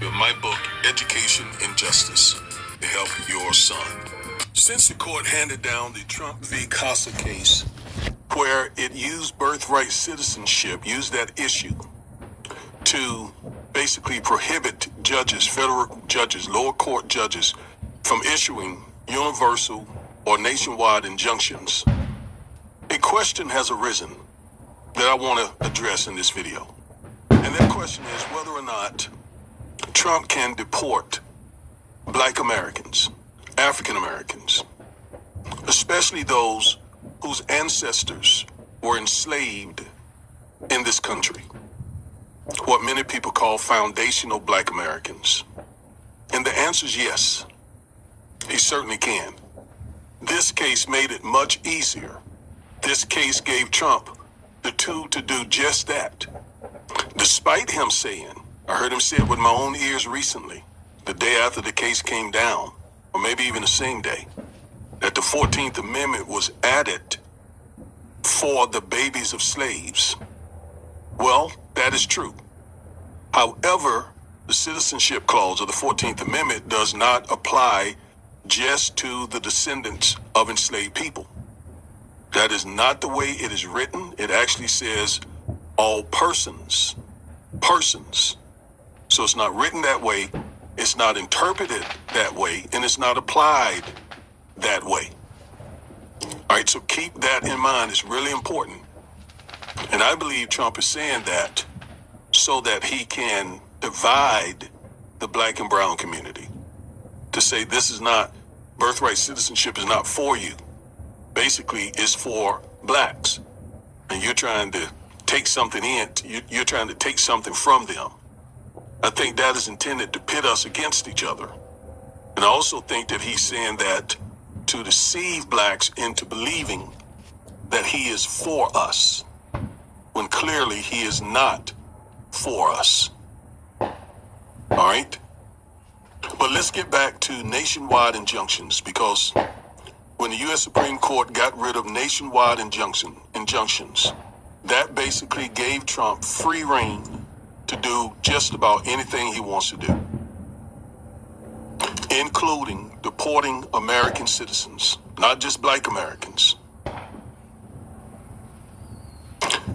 of my book, Education and Justice, to help your son. Since the court handed down the Trump v. Casa case, where it used birthright citizenship, used that issue to basically prohibit judges, federal judges, lower court judges, from issuing universal or nationwide injunctions, a question has arisen that I want to address in this video. And that question is whether or not Trump can deport Black Americans, African Americans, especially those whose ancestors were enslaved in this country, what many people call foundational Black Americans. And the answer is yes, he certainly can. This case made it much easier. This case gave Trump the tool to do just that. Despite him saying, I heard him say it with my own ears recently, the day after the case came down, or maybe even the same day, that the 14th Amendment was added for the babies of slaves. Well, that is true. However, the Citizenship Clause of the 14th Amendment does not apply just to the descendants of enslaved people. That is not the way it is written. It actually says all persons. Persons. So it's not written that way, it's not interpreted that way, and it's not applied that way. All right, so keep that in mind. It's really important. And I believe Trump is saying that so that he can divide the Black and brown community, to say this is not, birthright citizenship is not for you. Basically, it's for Blacks. And you're trying to take something in, you're trying to take something from them. I think that is intended to pit us against each other. And I also think that he's saying that to deceive Blacks into believing that he is for us, when clearly he is not for us. All right? But let's get back to nationwide injunctions, because when the U.S. Supreme Court got rid of nationwide injunctions, that basically gave Trump free rein to do just about anything he wants to do, including deporting American citizens, not just Black Americans.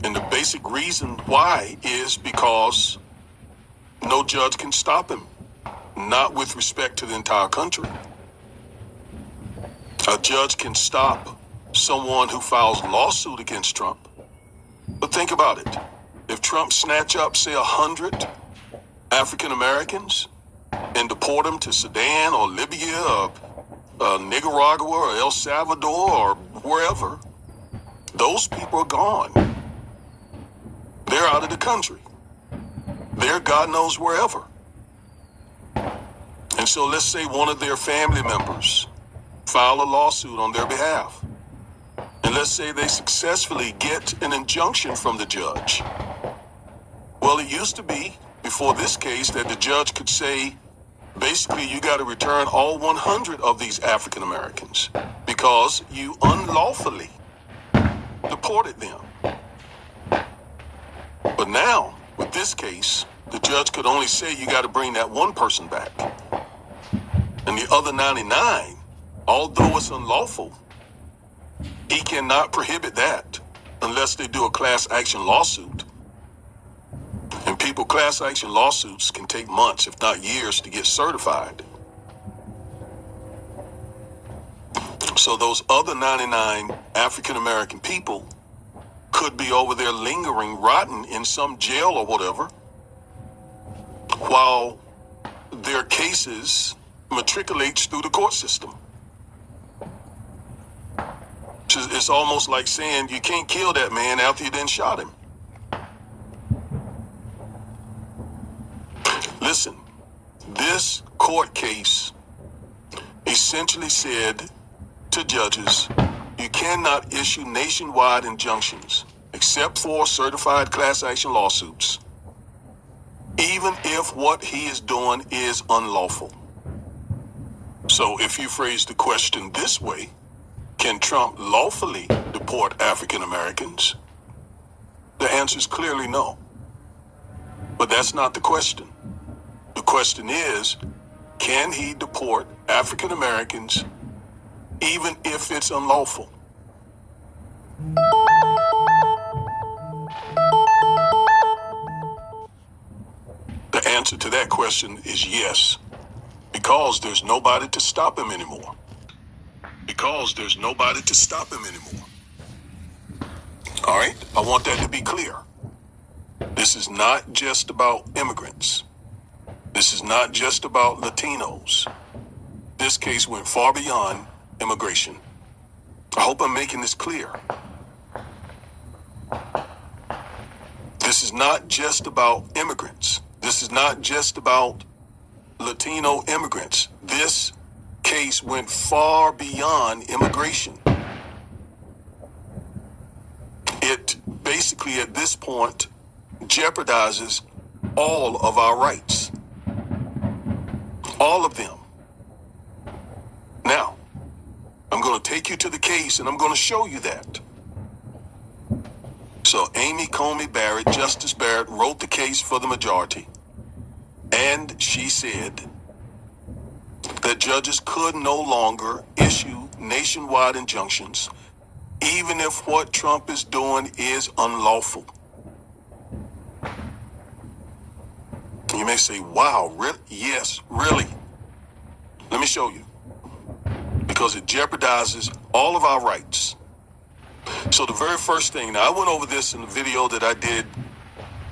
And the basic reason why is because no judge can stop him, not with respect to the entire country. A judge can stop someone who files a lawsuit against Trump. But think about it. If Trump snatch up, say, 100 African Americans and deport them to Sudan or Libya or Nicaragua or El Salvador or wherever, those people are gone. They're out of the country. They're God knows wherever. And so let's say one of their family members file a lawsuit on their behalf. And let's say they successfully get an injunction from the judge. Well, it used to be, before this case, that the judge could say, basically, you got to return all 100 of these African Americans because you unlawfully deported them. But now, with this case, the judge could only say you got to bring that one person back. And the other 99, although it's unlawful, he cannot prohibit that unless they do a class action lawsuit. And people, class action lawsuits can take months, if not years, to get certified. So those other 99 African American people could be over there lingering, rotten in some jail or whatever, while their cases matriculates through the court system. It's almost like saying you can't kill that man after you done shot him. Listen, this court case essentially said to judges, you cannot issue nationwide injunctions except for certified class action lawsuits, even if what he is doing is unlawful. So if you phrase the question this way, can Trump lawfully deport African Americans? The answer is clearly no. But that's not the question. The question is, can he deport African Americans even if it's unlawful? The answer to that question is yes, because there's nobody to stop him anymore. Because there's nobody to stop him anymore. All right, I want that to be clear. This is not just about immigrants. This is not just about Latinos. This case went far beyond immigration. I hope I'm making this clear. This is not just about immigrants. This is not just about Latino immigrants. This case went far beyond immigration. It basically, at this point, jeopardizes all of our rights. All of them. Now, I'm going to take you to the case and I'm going to show you that. So Amy Coney Barrett, Justice Barrett, wrote the case for the majority. And she said that judges could no longer issue nationwide injunctions, even if what Trump is doing is unlawful. You may say, wow, really? Yes, really. Let me show you. Because it jeopardizes all of our rights. So the very first thing, now I went over this in the video that I did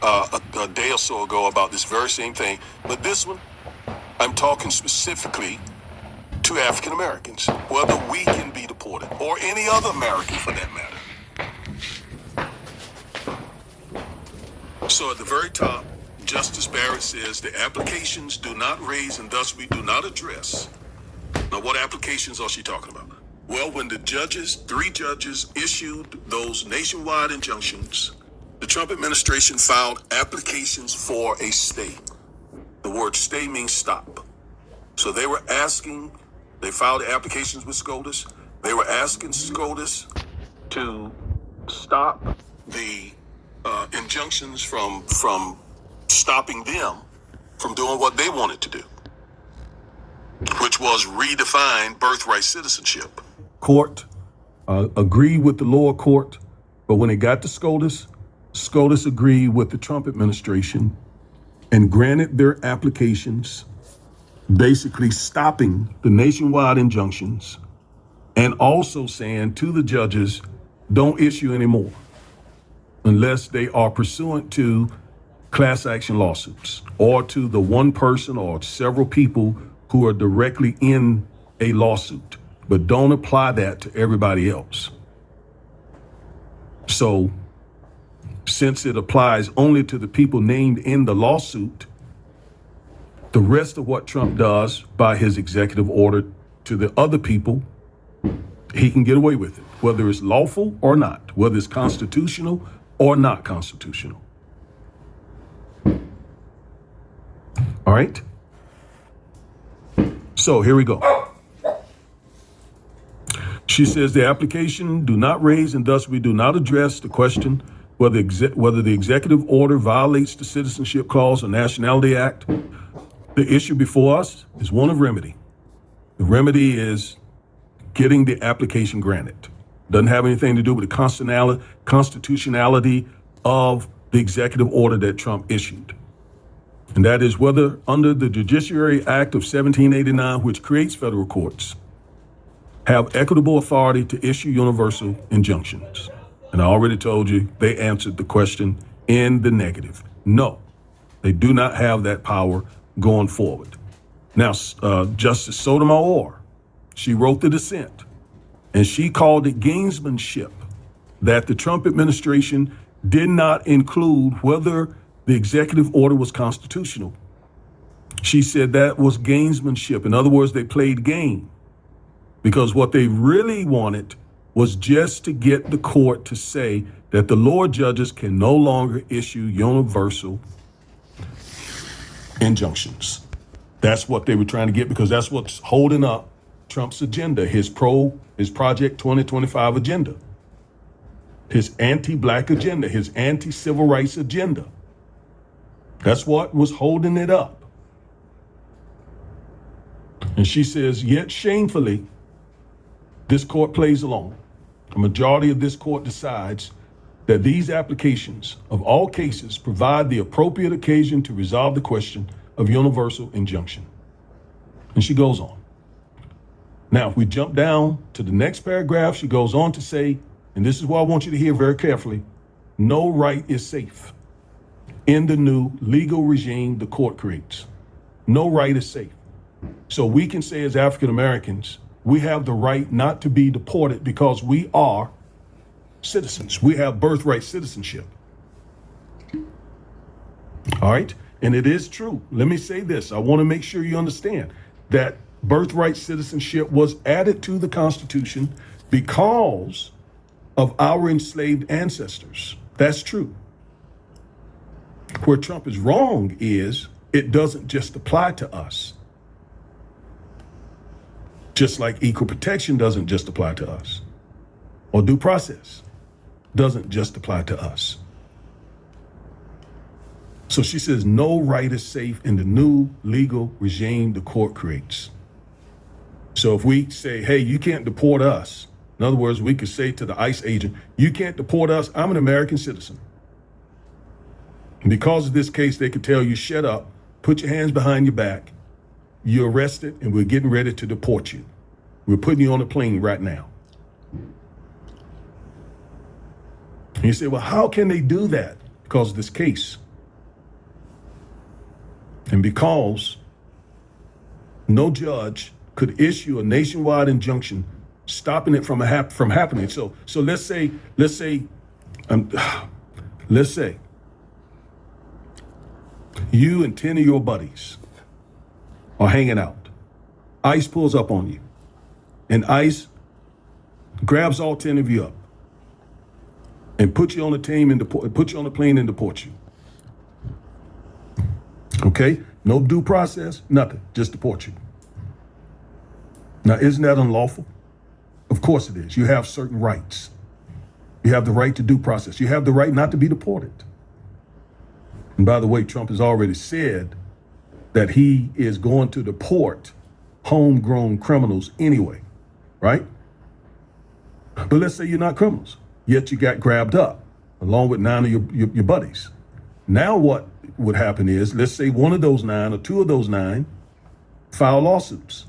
a day or so ago about this very same thing, but this one, I'm talking specifically to African Americans, whether we can be deported, or any other American for that matter. So at the very top, Justice Barrett says the applications do not raise and thus we do not address. Now, what applications are she talking about? Well, when the three judges issued those nationwide injunctions, the Trump administration filed applications for a stay. The word stay means stop. So they filed applications with SCOTUS. They were asking SCOTUS to stop the injunctions from stopping them from doing what they wanted to do, which was redefine birthright citizenship. Court agreed with the lower court, but when it got to SCOTUS, SCOTUS agreed with the Trump administration and granted their applications, basically stopping the nationwide injunctions and also saying to the judges, don't issue anymore unless they are pursuant to class action lawsuits or to the one person or several people who are directly in a lawsuit, but don't apply that to everybody else. So since it applies only to the people named in the lawsuit, the rest of what Trump does by his executive order to the other people, he can get away with it, whether it's lawful or not, whether it's constitutional or not constitutional. All right. So here we go. She says the application do not raise and thus we do not address the question whether the executive order violates the Citizenship Clause or Nationality Act. The issue before us is one of remedy. The remedy is getting the application granted. Doesn't have anything to do with the constitutionality of the executive order that Trump issued. And that is whether under the Judiciary Act of 1789, which creates federal courts, have equitable authority to issue universal injunctions. And I already told you they answered the question in the negative. No, they do not have that power going forward. Now, Justice Sotomayor, she wrote the dissent, and she called it gamesmanship that the Trump administration did not include whether the executive order was constitutional. She said that was gamesmanship. In other words, they played game because what they really wanted was just to get the court to say that the lower judges can no longer issue universal injunctions. That's what they were trying to get because that's what's holding up Trump's agenda, his Project 2025 agenda, his anti-black agenda, his anti-civil rights agenda. That's what was holding it up. And she says, yet shamefully, this court plays along. A majority of this court decides that these applications of all cases provide the appropriate occasion to resolve the question of universal injunction. And she goes on. Now, if we jump down to the next paragraph, she goes on to say, and this is what I want you to hear very carefully, no right is safe in the new legal regime the court creates. No right is safe. So we can say as African Americans, we have the right not to be deported because we are citizens. We have birthright citizenship. All right. And it is true. Let me say this. I want to make sure you understand that birthright citizenship was added to the Constitution because of our enslaved ancestors. That's true. Where Trump is wrong is it doesn't just apply to us. Just like equal protection doesn't just apply to us, or due process doesn't just apply to us. So she says, no right is safe in the new legal regime the court creates. So if we say, hey, you can't deport us, in other words, we could say to the ICE agent, you can't deport us, I'm an American citizen. And because of this case, they could tell you, shut up, put your hands behind your back, you're arrested, and we're getting ready to deport you. We're putting you on a plane right now. And you say, well, how can they do that? Because of this case. And because no judge could issue a nationwide injunction stopping it from happening. So let's say you and 10 of your buddies are hanging out. ICE pulls up on you, and ICE grabs all 10 of you up and put you on a plane and deport you. Okay? No due process, nothing, just deport you. Now, isn't that unlawful? Of course it is. You have certain rights. You have the right to due process. You have the right not to be deported. And by the way, Trump has already said that he is going to deport homegrown criminals anyway, right? But let's say you're not criminals, yet you got grabbed up along with 9 of your buddies. Now what would happen is, let's say one of those 9 or 2 of those 9 file lawsuits.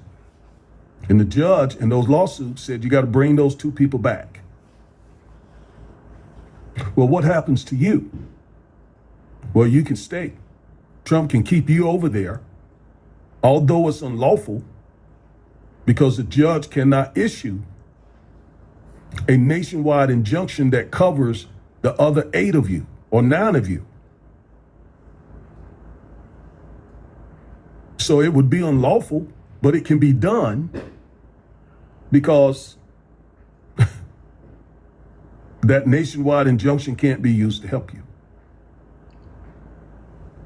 And the judge in those lawsuits said you got to bring those 2 people back. Well, what happens to you? Well, you can stay. Trump can keep you over there, although it's unlawful, because the judge cannot issue a nationwide injunction that covers the other 8 of you or 9 of you. So it would be unlawful, but it can be done because that nationwide injunction can't be used to help you.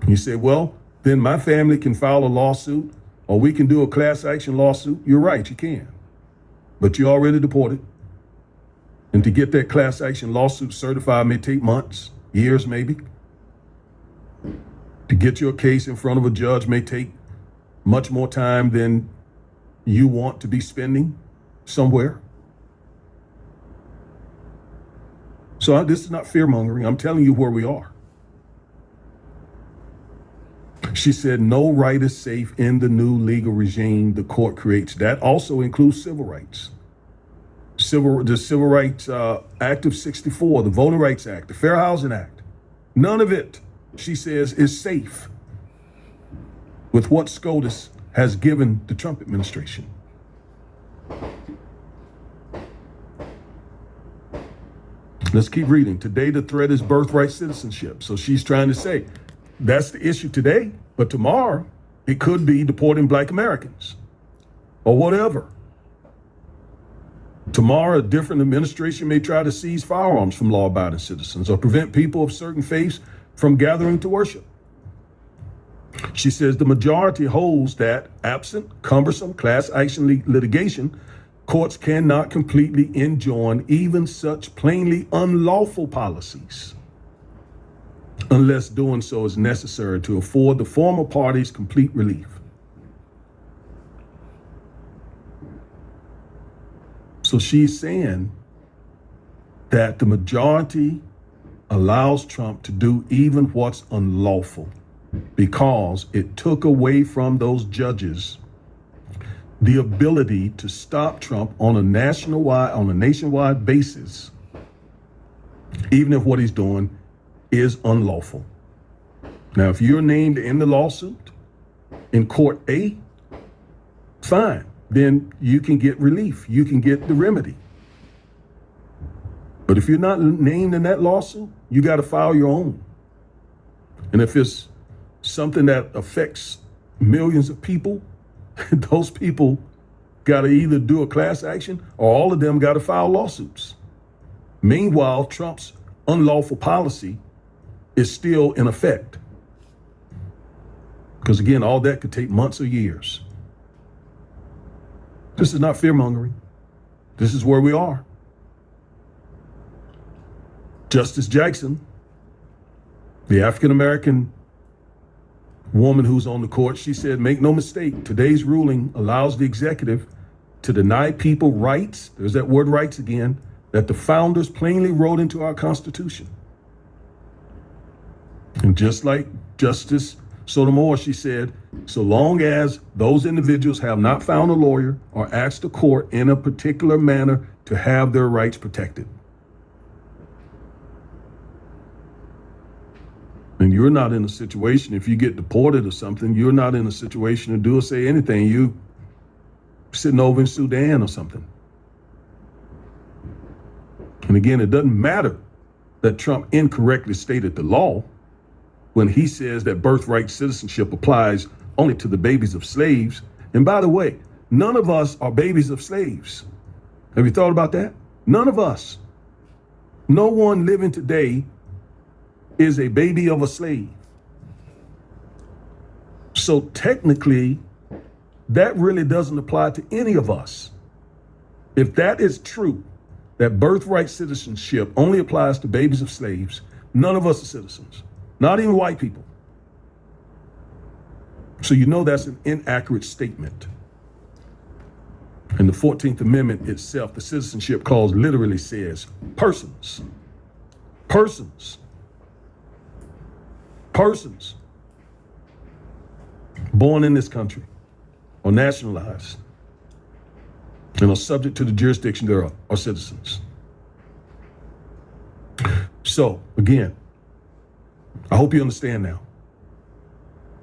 You say, well, then my family can file a lawsuit, or we can do a class action lawsuit. You're right, you can. But you're already deported. And to get that class action lawsuit certified may take months, years maybe. To get your case in front of a judge may take much more time than you want to be spending somewhere. So this is not fear mongering. I'm telling you where we are. She said, no right is safe in the new legal regime the court creates. That also includes civil rights. The Civil Rights Act of 64, the Voting Rights Act, the Fair Housing Act. None of it, she says, is safe with what SCOTUS has given the Trump administration. Let's keep reading. Today, the threat is birthright citizenship. So she's trying to say that's the issue today, but tomorrow it could be deporting Black Americans or whatever. Tomorrow, a different administration may try to seize firearms from law-abiding citizens or prevent people of certain faiths from gathering to worship. She says the majority holds that absent cumbersome class action litigation, courts cannot completely enjoin even such plainly unlawful policies unless doing so is necessary to afford the former parties complete relief. So she's saying that the majority allows Trump to do even what's unlawful because it took away from those judges the ability to stop Trump on a nationwide basis, even if what he's doing is unlawful. Now, if you're named in the lawsuit in court A, fine, then you can get relief. You can get the remedy. But if you're not named in that lawsuit, you got to file your own. And if it's something that affects millions of people, those people got to either do a class action or all of them got to file lawsuits. Meanwhile, Trump's unlawful policy is still in effect. Because again, all that could take months or years. This is not fear-mongering. This is where we are. Justice Jackson, the African-American woman who's on the court, she said, make no mistake, today's ruling allows the executive to deny people rights, there's that word rights again, that the founders plainly wrote into our Constitution. And just like Justice Sotomayor, she said, so long as those individuals have not found a lawyer or asked the court in a particular manner to have their rights protected. And you're not in a situation, if you get deported or something, you're not in a situation to do or say anything. You sitting over in Sudan or something. And again, it doesn't matter that Trump incorrectly stated the law when he says that birthright citizenship applies only to the babies of slaves. And by the way, none of us are babies of slaves. Have you thought about that? None of us. No one living today is a baby of a slave. So technically, that really doesn't apply to any of us. If that is true, that birthright citizenship only applies to babies of slaves, none of us are citizens, not even white people. So you know that's an inaccurate statement. And the 14th Amendment itself, the citizenship clause literally says persons. Persons. Persons born in this country or nationalized and are subject to the jurisdiction thereof are citizens. So again, I hope you understand now.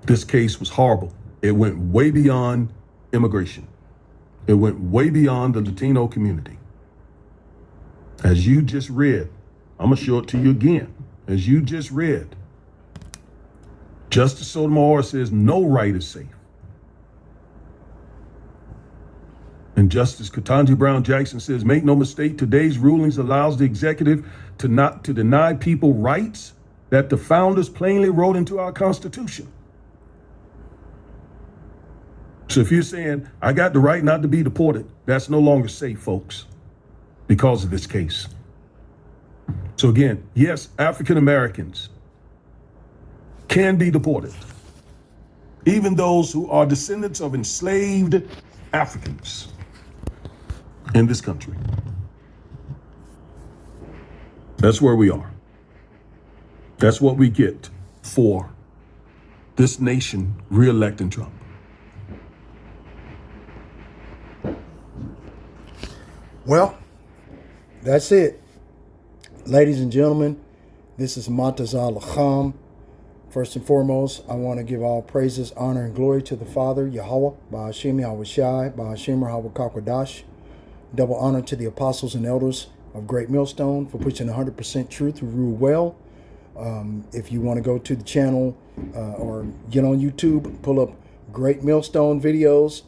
This case was horrible. It went way beyond immigration. It went way beyond the Latino community. As you just read, I'm gonna show it to you again. As you just read, Justice Sotomayor says no right is safe. And Justice Ketanji Brown Jackson says, make no mistake, today's rulings allows the executive to deny people rights that the founders plainly wrote into our Constitution. So if you're saying, I got the right not to be deported, that's no longer safe, folks, because of this case. So again, yes, African Americans can be deported. Even those who are descendants of enslaved Africans in this country. That's where we are. That's what we get for this nation re-electing Trump. Well, that's it. Ladies and gentlemen, this is Matazal Lacham. First and foremost, I want to give all praises, honor, and glory to the Father, Yahweh, Ba'ashem Yahweh Shai, Ba'ashem Yahweh Kakwadash. Double honor to the apostles and elders of Great Millstone for preaching 100% truth who rule well. If you want to go to the channel or get on YouTube, pull up Great Millstone videos,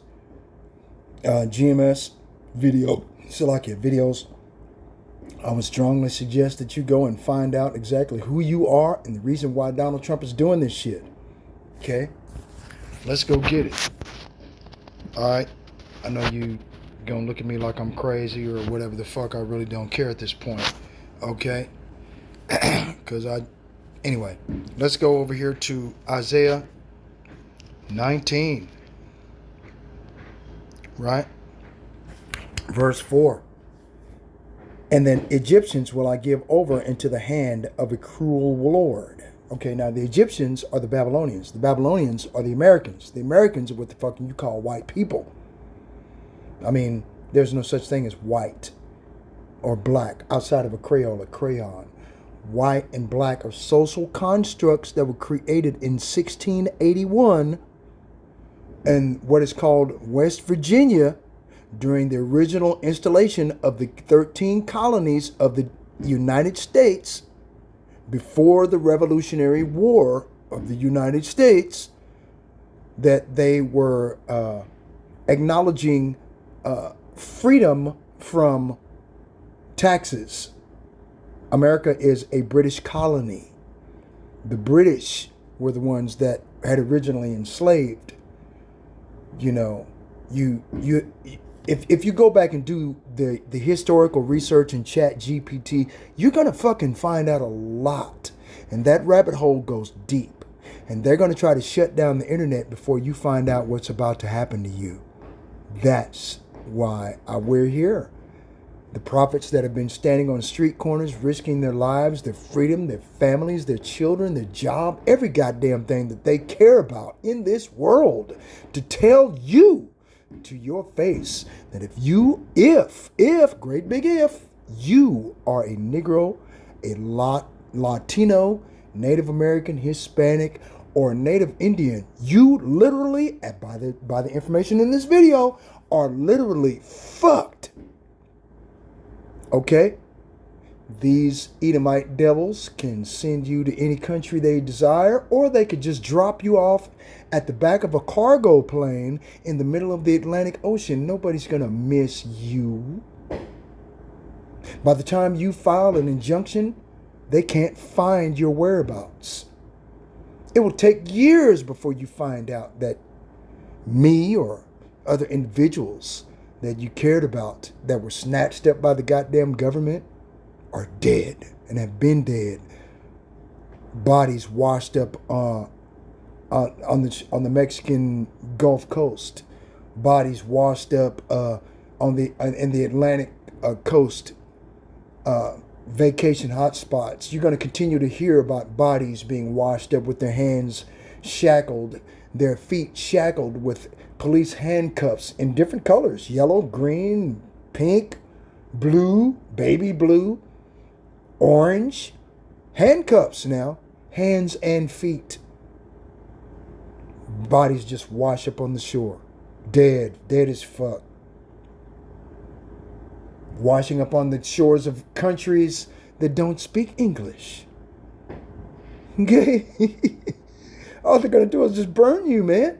GMS video, Salakia videos. I would strongly suggest that you go and find out exactly who you are and the reason why Donald Trump is doing this shit. Okay? Let's go get it. All right? I know you gonna look at me like I'm crazy or whatever the fuck. I really don't care at this point. Okay? Anyway, let's go over here to Isaiah 19. Right? Verse 4. And then Egyptians will I give over into the hand of a cruel lord. Okay, now the Egyptians are the Babylonians. The Babylonians are the Americans. The Americans are what the fuck you call white people. I mean, there's no such thing as white or black outside of a Crayola crayon. White and black are social constructs that were created in 1681 in what is called West Virginia during the original installation of the 13 colonies of the United States before the Revolutionary War of the United States, that they were acknowledging freedom from taxes. America is a British colony. The British were the ones that had originally enslaved. You know, if you go back and do the historical research in Chat GPT, you're gonna fucking find out a lot, and that rabbit hole goes deep. And they're gonna try to shut down the internet before you find out what's about to happen to you. That's why we're here. The prophets that have been standing on street corners, risking their lives, their freedom, their families, their children, their job, every goddamn thing that they care about in this world, to tell you to your face that if, great big if, you are a Negro, a Latino, Native American, Hispanic, or Native Indian, you literally, by the information in this video, are literally fucked. Okay? These Edomite devils can send you to any country they desire, or they could just drop you off at the back of a cargo plane in the middle of the Atlantic Ocean. Nobody's going to miss you. By the time you file an injunction, they can't find your whereabouts. It will take years before you find out that me or other individuals that you cared about that were snatched up by the goddamn government are dead and have been dead. Bodies washed up on the Mexican Gulf Coast. Bodies washed up in the Atlantic coast vacation hotspots. You're going to continue to hear about bodies being washed up with their hands shackled, their feet shackled with police handcuffs in different colors: yellow, green, pink, blue, baby blue, orange. Handcuffs now, hands and feet. Bodies just wash up on the shore. Dead as fuck. Washing up on the shores of countries that don't speak English. Okay? All they're going to do is just burn you, man.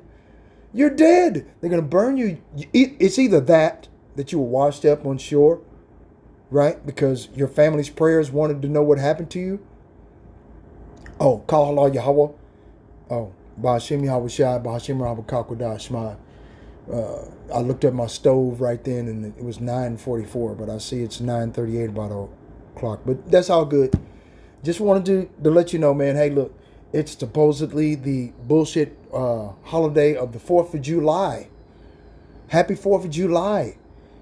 You're dead. They're going to burn you. It's either that you were washed up on shore, right? Because your family's prayers wanted to know what happened to you. Oh, Kahala Yahweh. Oh, Ba'ashem Yahweh Shai, Ba'ashem Rabba Kakodah Shema. I looked at my stove right then, and it was 9:44, but I see it's 9:38 about o'clock. But that's all good. Just wanted to let you know, man. Hey, look, it's supposedly the bullshit holiday of the 4th of July. Happy 4th of July.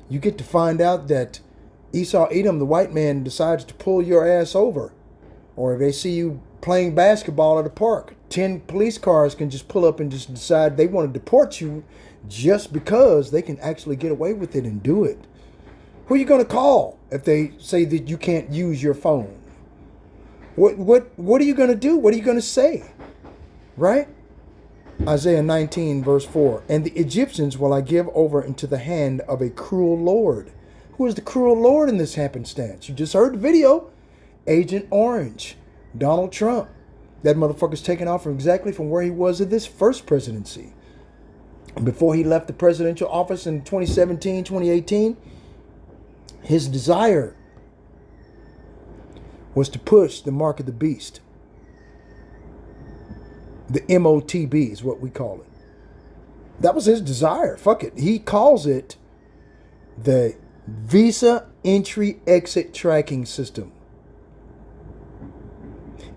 You get to find out that ESAU Edom, the white man, decides to pull your ass over. Or if they see you playing basketball at a park, 10 police cars can just pull up and just decide they want to deport you just because they can actually get away with it and do it. Who are you going to call if they say that you can't use your phone? What are you going to do? What are you going to say? Right? Isaiah 19 verse 4. And the Egyptians will I give over into the hand of a cruel lord. Who is the cruel lord in this happenstance? You just heard the video. Agent Orange. Donald Trump. That motherfucker's taken off from where he was in this first presidency. Before he left the presidential office in 2017, 2018, his desire was to push the mark of the beast. The MOTB is what we call it. That was his desire. Fuck it. He calls it the Visa Entry Exit Tracking System.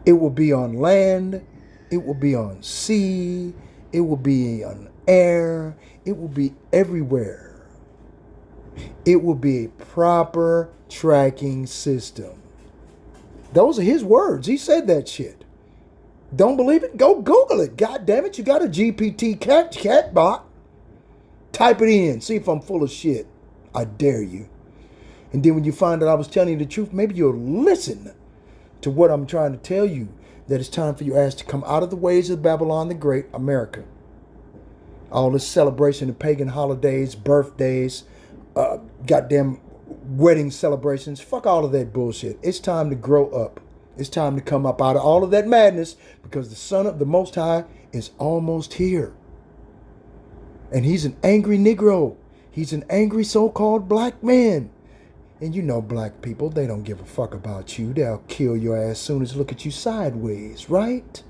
It will be on land. It will be on sea. It will be on air. It will be everywhere. It will be a proper tracking system. Those are his words. He said that shit. Don't believe it? Go Google it. God damn it. You got a GPT cat bot. Type it in. See if I'm full of shit. I dare you. And then when you find out I was telling you the truth, maybe you'll listen to what I'm trying to tell you. That it's time for your ass to come out of the ways of Babylon the Great, America. All this celebration of pagan holidays, birthdays, goddamn wedding celebrations. Fuck all of that bullshit. It's time to grow up. It's time to come up out of all of that madness because the Son of the Most High is almost here. And he's an angry Negro. He's an angry so-called black man. And you know black people, they don't give a fuck about you. They'll kill your ass as soon as look at you sideways, right?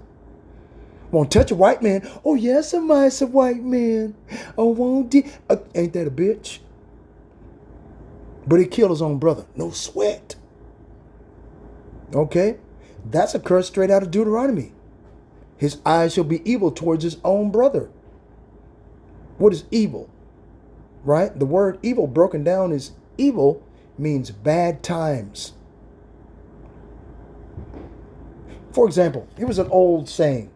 Won't touch a white man. Oh, yes, am I a white man? Oh, won't he? Ain't that a bitch? But he killed his own brother. No sweat. Okay? That's a curse straight out of Deuteronomy. His eyes shall be evil towards his own brother. What is evil? Right? The word evil broken down is evil means bad times. For example, here was an old saying.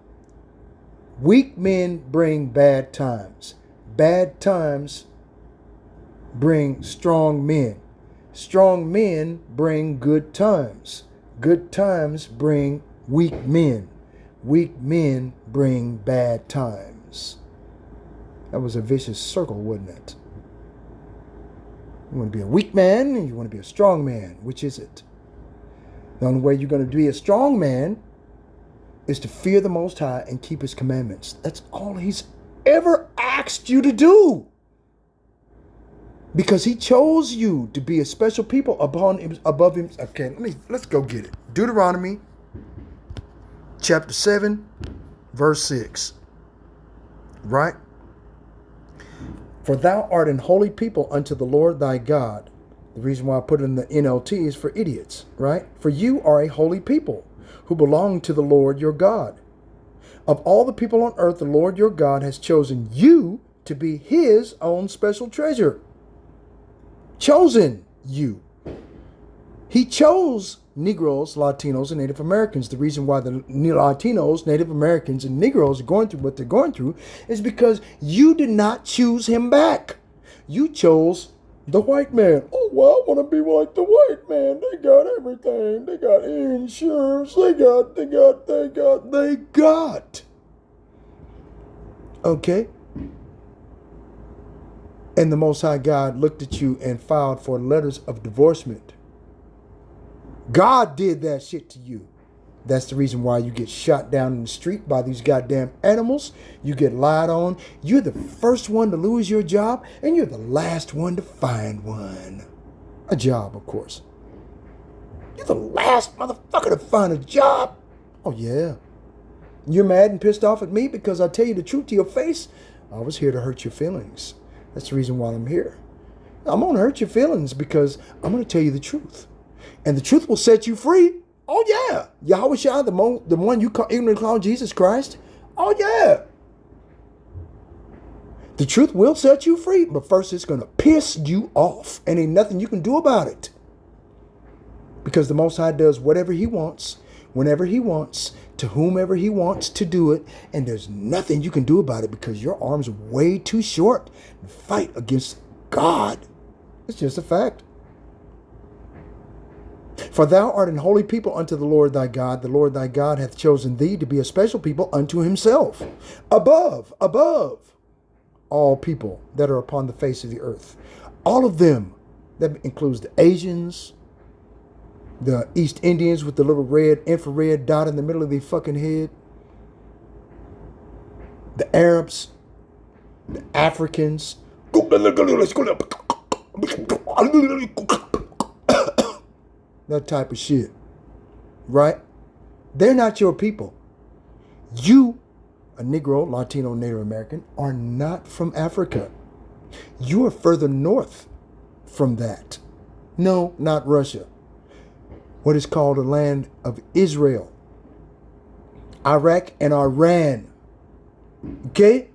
Weak men bring bad times. Bad times bring strong men. Strong men bring good times. Good times bring weak men. Weak men bring bad times. That was a vicious circle, wasn't it? You want to be a weak man and you want to be a strong man. Which is it? The only way you're going to be a strong man is to fear the Most High and keep his commandments. That's all he's ever asked you to do. Because he chose you to be a special people above him. Okay, let's go get it. Deuteronomy chapter 7, verse 6. Right? For thou art an holy people unto the Lord thy God. The reason why I put it in the NLT is for idiots, right? For you are a holy people who belong to the Lord your God. Of all the people on earth, the Lord your God has chosen you to be his own special treasure. Chosen you. He chose Negroes, Latinos, and Native Americans. The reason why the Latinos, Native Americans, and Negroes are going through what they're going through is because you did not choose him back. You chose the white man. Oh, well, I want to be like the white man. They got everything. They got insurance. They got. Okay? And the Most High God looked at you and filed for letters of divorcement. God did that shit to you. That's the reason why you get shot down in the street by these goddamn animals. You get lied on. You're the first one to lose your job, and you're the last one to find one. A job, of course. You're the last motherfucker to find a job. Oh, yeah. You're mad and pissed off at me because I tell you the truth to your face? I was here to hurt your feelings. That's the reason why I'm here. I'm going to hurt your feelings because I'm going to tell you the truth. And the truth will set you free. Oh, yeah. Yahweh Shai, the one you ignorantly call Jesus Christ. Oh, yeah. The truth will set you free. But first, it's going to piss you off. And ain't nothing you can do about it. Because the Most High does whatever he wants, whenever he wants, to whomever he wants to do it. And there's nothing you can do about it because your arms are way too short to fight against God. It's just a fact. For thou art an holy people unto the Lord thy God. The Lord thy God hath chosen thee to be a special people unto himself, above all people that are upon the face of the earth. All of them. That includes the Asians, the East Indians with the little red infrared dot in the middle of their fucking head, the Arabs, the Africans, that type of shit, right? They're not your people. You, a Negro, Latino, Native American, are not from Africa. You are further north from that. No, not Russia. What is called the land of Israel, Iraq, and Iran. Okay?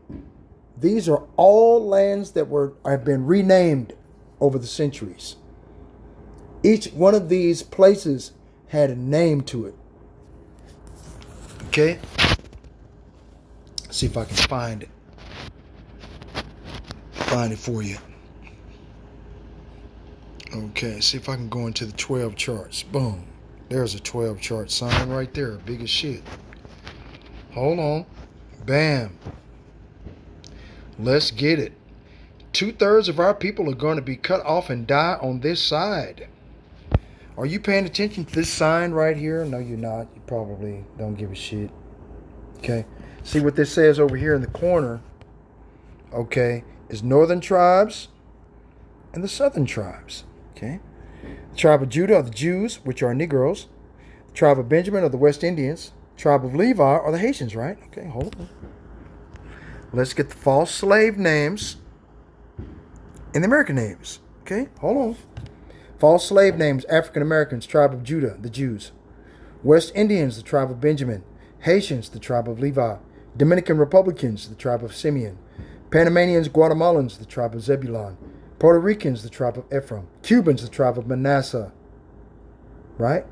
These are all lands that have been renamed over the centuries. Each one of these places had a name to it. Okay? See if I can find it. Find it for you. Okay, see if I can go into the 12 charts. Boom. There's a 12 chart sign right there. Big as shit. Hold on. Bam. Let's get it. 2/3 of our people are going to be cut off and die on this side. Are you paying attention to this sign right here? No, you're not. You probably don't give a shit. Okay. See what this says over here in the corner. Okay. Is northern tribes and the southern tribes. Okay. The tribe of Judah are the Jews, which are Negroes. The tribe of Benjamin are the West Indians. The tribe of Levi are the Haitians, right? Okay, hold on. Let's get the false slave names and the American names. Okay, hold on. False slave names, African Americans, tribe of Judah, the Jews. West Indians, the tribe of Benjamin. Haitians, the tribe of Levi. Dominican Republicans, the tribe of Simeon. Panamanians, Guatemalans, the tribe of Zebulon. Puerto Ricans, the tribe of Ephraim. Cubans, the tribe of Manasseh. Right?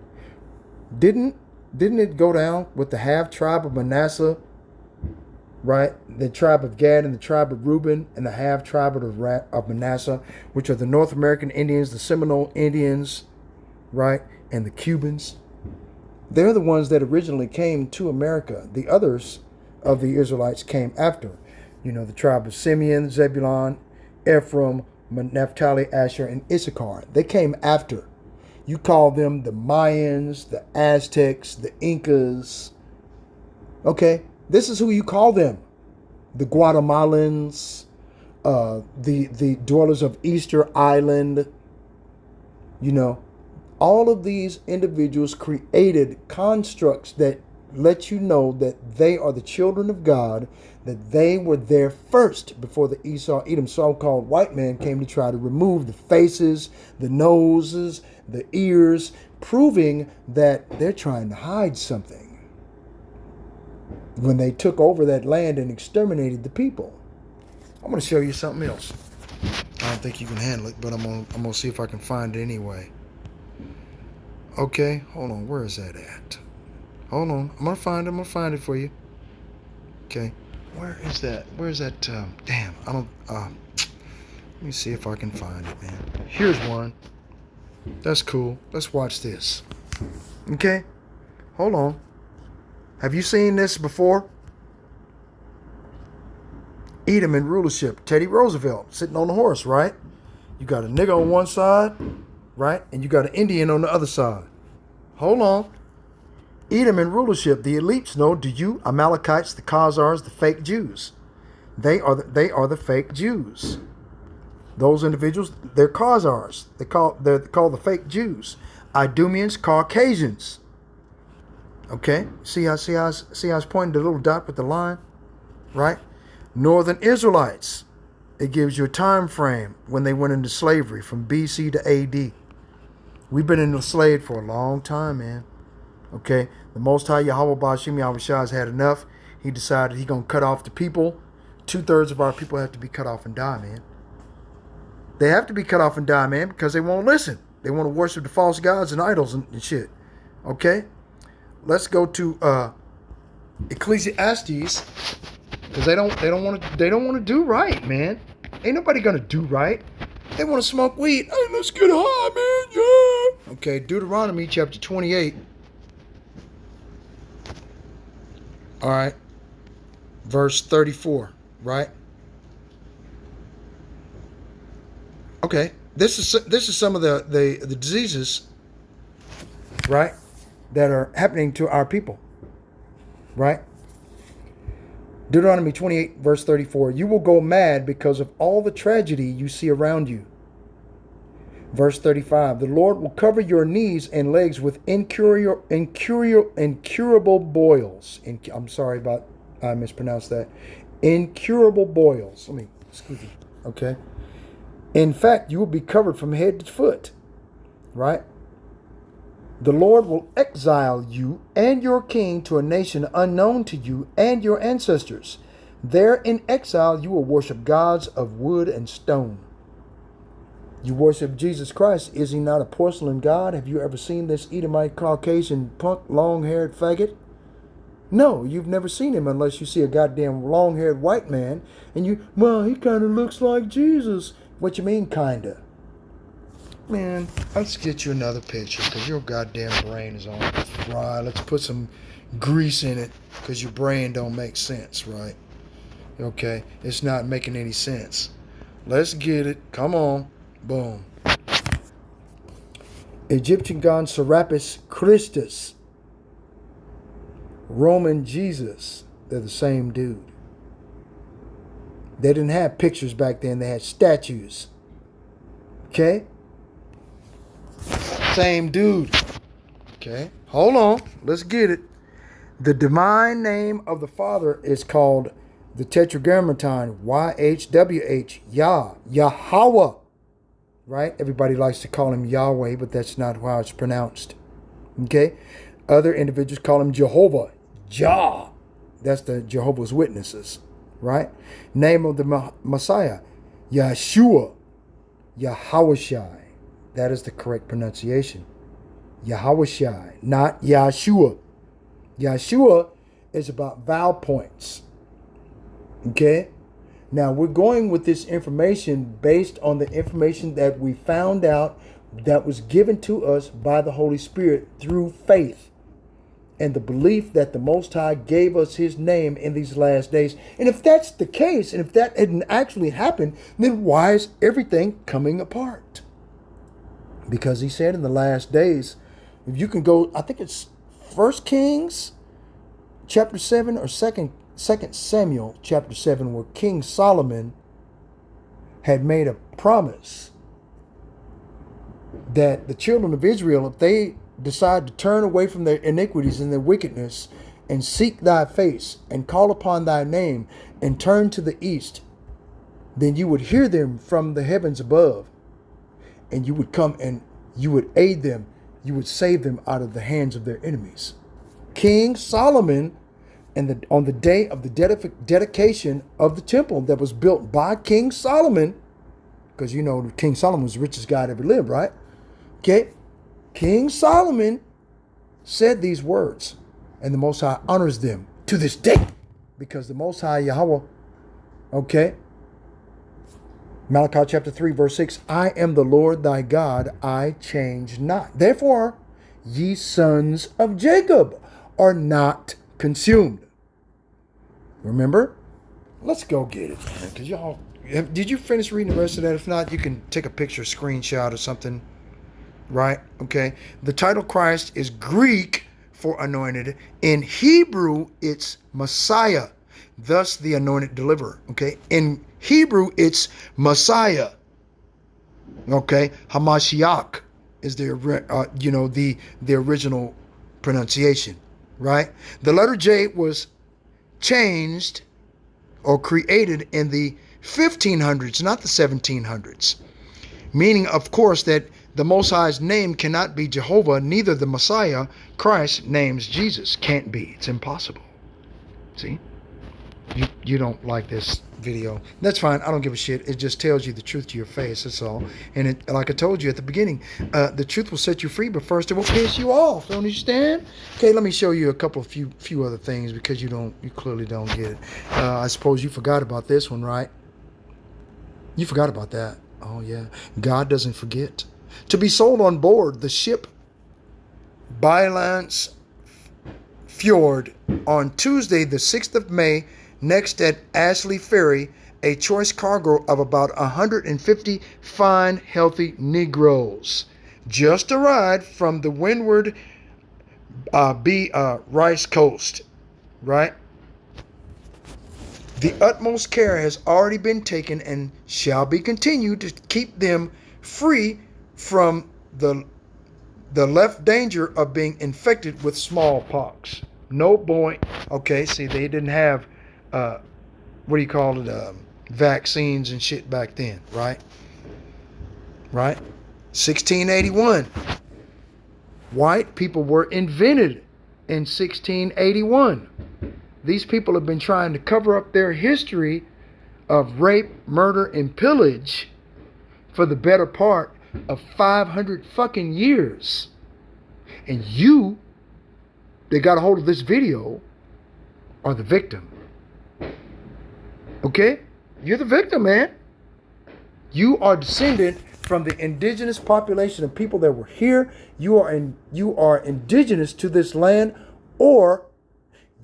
Didn't it go down with the half tribe of Manasseh? Right? The tribe of Gad and the tribe of Reuben and the half tribe of Manasseh, which are the North American Indians, the Seminole Indians, right? And the Cubans. They're the ones that originally came to America. The others of the Israelites came after. You know, the tribe of Simeon, Zebulon, Ephraim, Naphtali, Asher, and Issachar. They came after. You call them the Mayans, the Aztecs, the Incas. Okay? This is who you call them. The Guatemalans, the dwellers of Easter Island. You know, all of these individuals created constructs that let you know that they are the children of God, that they were there first before the ESAU, Edom, so-called white man came to try to remove the faces, the noses, the ears, proving that they're trying to hide something. When they took over that land and exterminated the people. I'm going to show you something else. I don't think you can handle it, but I'm going to see if I can find it anyway. Okay, hold on. Where is that at? Hold on. I'm going to find it for you. Okay. Where is that? Where's that? Damn. I don't. Let me see if I can find it, man. Here's one. That's cool. Let's watch this. Okay. Hold on. Have you seen this before? Edom in rulership. Teddy Roosevelt sitting on the horse, right? You got a nigga on one side, right? And you got an Indian on the other side. Hold on. Edom in rulership. The elites know. Do you? Amalekites, the Khazars, the fake Jews. They are the fake Jews. Those individuals, they're Khazars. They're called the fake Jews. Idumeans, Caucasians. Okay, see how it's pointing the little dot with the line, right? Northern Israelites. It gives you a time frame when they went into slavery from BC to AD. We've been enslaved for a long time, man. Okay, the Most High Yahweh Ba'ashim Yahushua has had enough. He decided he's gonna cut off the people. 2/3 of our people have to be cut off and die, man. They have to be cut off and die, man, because they won't listen. They want to worship the false gods and idols and shit. Okay. Let's go to Ecclesiastes, because they don't want to do right, man. Ain't nobody gonna do right. They want to smoke weed. Hey, let's get high, man. Yeah. Okay, Deuteronomy chapter 28. All right, verse 34. Right. Okay, this is some of the diseases, right, that are happening to our people, right? Deuteronomy 28, verse 34. You will go mad because of all the tragedy you see around you. Verse 35. The Lord will cover your knees and legs with incurable boils. I'm sorry about, I mispronounced that. Incurable boils. Excuse me. Okay. In fact, you will be covered from head to foot, right? The Lord will exile you and your king to a nation unknown to you and your ancestors. There in exile, you will worship gods of wood and stone. You worship Jesus Christ. Is he not a porcelain god? Have you ever seen this Edomite Caucasian punk long-haired faggot? No, you've never seen him unless you see a goddamn long-haired white man and well, he kind of looks like Jesus. What you mean, kinda? Man, let's get you another picture because your goddamn brain is on fry. Let's put some grease in it because your brain don't make sense, right? Okay, it's not making any sense. Let's get it. Come on. Boom. Egyptian god Serapis Christus. Roman Jesus. They're the same dude. They didn't have pictures back then. They had statues. Okay? Same dude. Okay? Hold on. Let's get it. The divine name of the Father is called the Tetragrammaton, YHWH, Yah, Yahweh. Right? Everybody likes to call him Yahweh, but that's not how it's pronounced. Okay? Other individuals call him Jehovah, Jah. That's the Jehovah's Witnesses. Right? Name of the Messiah, Yeshua, Yahushai. That is the correct pronunciation. Yahushai, not Yeshua. Yeshua is about vowel points. Okay? Now, we're going with this information based on the information that we found out that was given to us by the Holy Spirit through faith and the belief that the Most High gave us his name in these last days. And if that's the case, and if that hadn't actually happened, then why is everything coming apart? Because he said in the last days, if you can go, I think it's 1 Kings chapter 7 or 2 Samuel chapter 7, where King Solomon had made a promise that the children of Israel, if they decide to turn away from their iniquities and their wickedness and seek thy face and call upon thy name and turn to the east, then you would hear them from the heavens above, and you would come and you would aid them, you would save them out of the hands of their enemies. King Solomon, and on the day of the dedication of the temple that was built by King Solomon, because you know King Solomon was the richest guy that ever lived, right? Okay, King Solomon said these words, and the Most High honors them to this day, because the Most High Yahweh, okay, Malachi chapter 3 verse 6, I am the Lord thy God, I change not. Therefore, ye sons of Jacob are not consumed. Remember? Let's go get it, man. Because y'all, did you finish reading the rest of that? If not, you can take a picture, screenshot or something. Right? Okay. The title Christ is Greek for anointed. In Hebrew, it's Messiah. Thus, the anointed deliverer. Okay. In Hebrew, it's Messiah. Okay. Hamashiach is the original pronunciation. Right? The letter J was changed or created in the 1500s, not the 1700s. Meaning, of course, that the Most High's name cannot be Jehovah, neither the Messiah, Christ, name's Jesus. Can't be. It's impossible. See? You don't like this video. That's fine. I don't give a shit. It just tells you the truth to your face. That's all. And it, like I told you at the beginning, the truth will set you free, but first it will piss you off. Don't you understand? Okay, let me show you a few other things because you clearly don't get it. I suppose you forgot about this one, right? You forgot about that. Oh yeah. God doesn't forget. To be sold on board the ship Bylance Fjord on Tuesday, the 6th of May, next at Ashley Ferry, a choice cargo of about 150 fine, healthy Negroes just arrived from the windward Rice Coast, right? The utmost care has already been taken and shall be continued to keep them free from the left danger of being infected with smallpox. No boy. Okay, see, they didn't have vaccines and shit back then, right? 1681. White people were invented in 1681. These people have been trying to cover up their history of rape, murder, and pillage for the better part of 500 fucking years. And you, that got a hold of this video, are the victim. Okay? You're the victim, man. You are descendant from the indigenous population of people that were here. You are indigenous to this land, or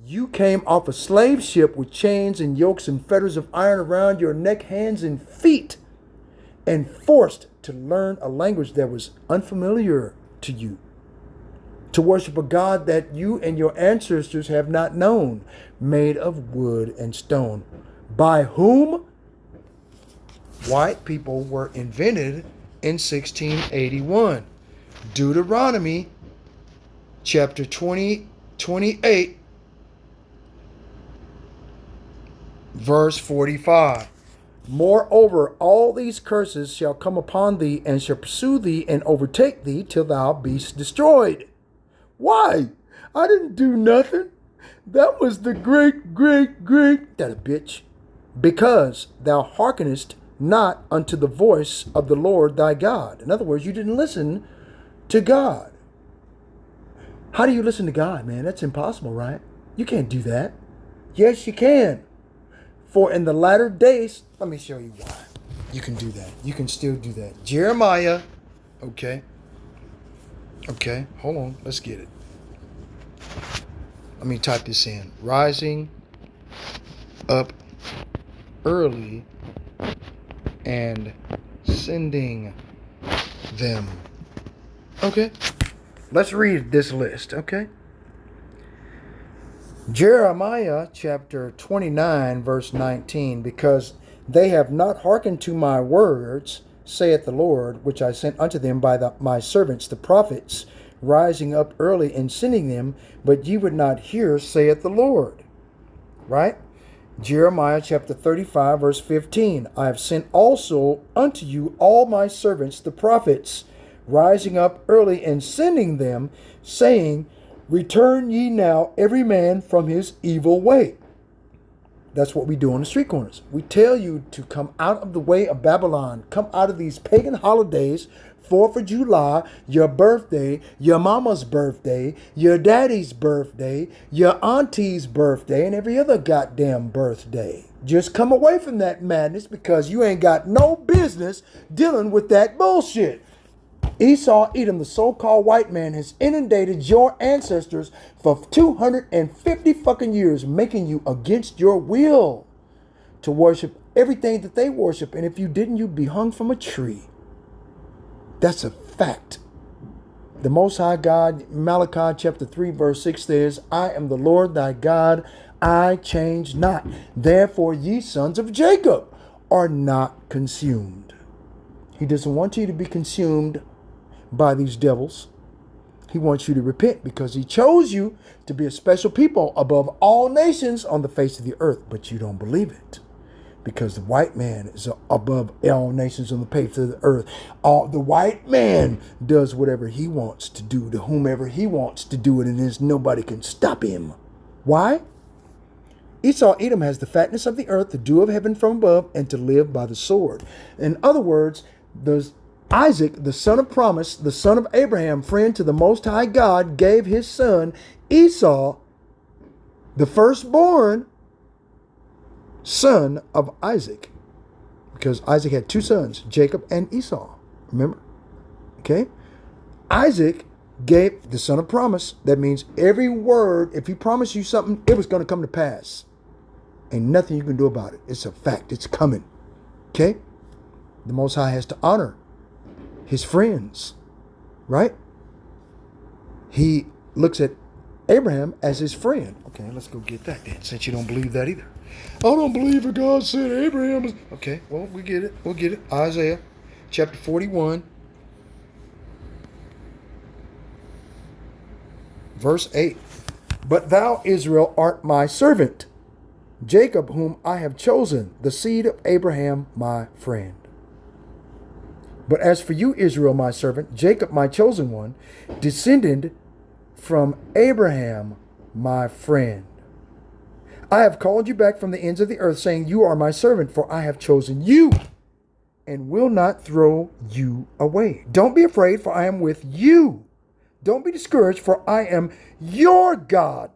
you came off a slave ship with chains and yokes and fetters of iron around your neck, hands, and feet, and forced to learn a language that was unfamiliar to you, to worship a God that you and your ancestors have not known, made of wood and stone, by whom white people were invented in 1681. Deuteronomy chapter 28, verse 45. Moreover, all these curses shall come upon thee, and shall pursue thee, and overtake thee, till thou beest destroyed. Why? I didn't do nothing. That was the great that a bitch. Because thou hearkenest not unto the voice of the Lord thy God. In other words, you didn't listen to God. How do you listen to God, man? That's impossible, right? You can't do that. Yes, you can. For in the latter days, let me show you why you can do that. You can still do that. Jeremiah, okay, hold on, let's get it. Let me type this in. Rising up early and sending them. Okay, let's read this list, okay? Jeremiah chapter 29, verse 19, because they have not hearkened to my words, saith the Lord, which I sent unto them by my servants, the prophets, rising up early and sending them, but ye would not hear, saith the Lord. Right? Jeremiah chapter 35, verse 15, I have sent also unto you all my servants, the prophets, rising up early and sending them, saying, return ye now every man from his evil way. That's what we do on the street corners. We tell you to come out of the way of Babylon. Come out of these pagan holidays. 4th of July, your birthday, your mama's birthday, your daddy's birthday, your auntie's birthday, and every other goddamn birthday. Just come away from that madness, because you ain't got no business dealing with that bullshit. Esau, Edom, the so-called white man, has inundated your ancestors for 250 fucking years, making you against your will to worship everything that they worship. And if you didn't, you'd be hung from a tree. That's a fact. The Most High God, Malachi chapter 3, verse 6 says, I am the Lord thy God, I change not. Therefore ye sons of Jacob are not consumed. He doesn't want you to be consumed by these devils. He wants you to repent, because he chose you to be a special people above all nations on the face of the earth. But you don't believe it, because the white man is above all nations on the face of the earth. The white man does whatever he wants to do to whomever he wants to do it, and there's nobody can stop him. Why? Esau, Edom has the fatness of the earth, the dew of heaven from above, and to live by the sword. In other words, Isaac, the son of promise, the son of Abraham, friend to the Most High God, gave his son Esau, the firstborn son of Isaac, because Isaac had two sons, Jacob and Esau. Remember? Okay? Isaac gave the son of promise. That means every word, if he promised you something, it was going to come to pass. Ain't nothing you can do about it. It's a fact. It's coming. Okay? The Most High has to honor his friends, right? He looks at Abraham as his friend. Okay, let's go get that then, since you don't believe that either. I don't believe that God said Abraham is... Okay, well, we get it. We'll get it. Isaiah chapter 41, verse 8. But thou, Israel, art my servant, Jacob, whom I have chosen, the seed of Abraham, my friend. But as for you, Israel, my servant, Jacob, my chosen one, descended from Abraham, my friend. I have called you back from the ends of the earth, saying, you are my servant, for I have chosen you and will not throw you away. Don't be afraid, for I am with you. Don't be discouraged, for I am your God.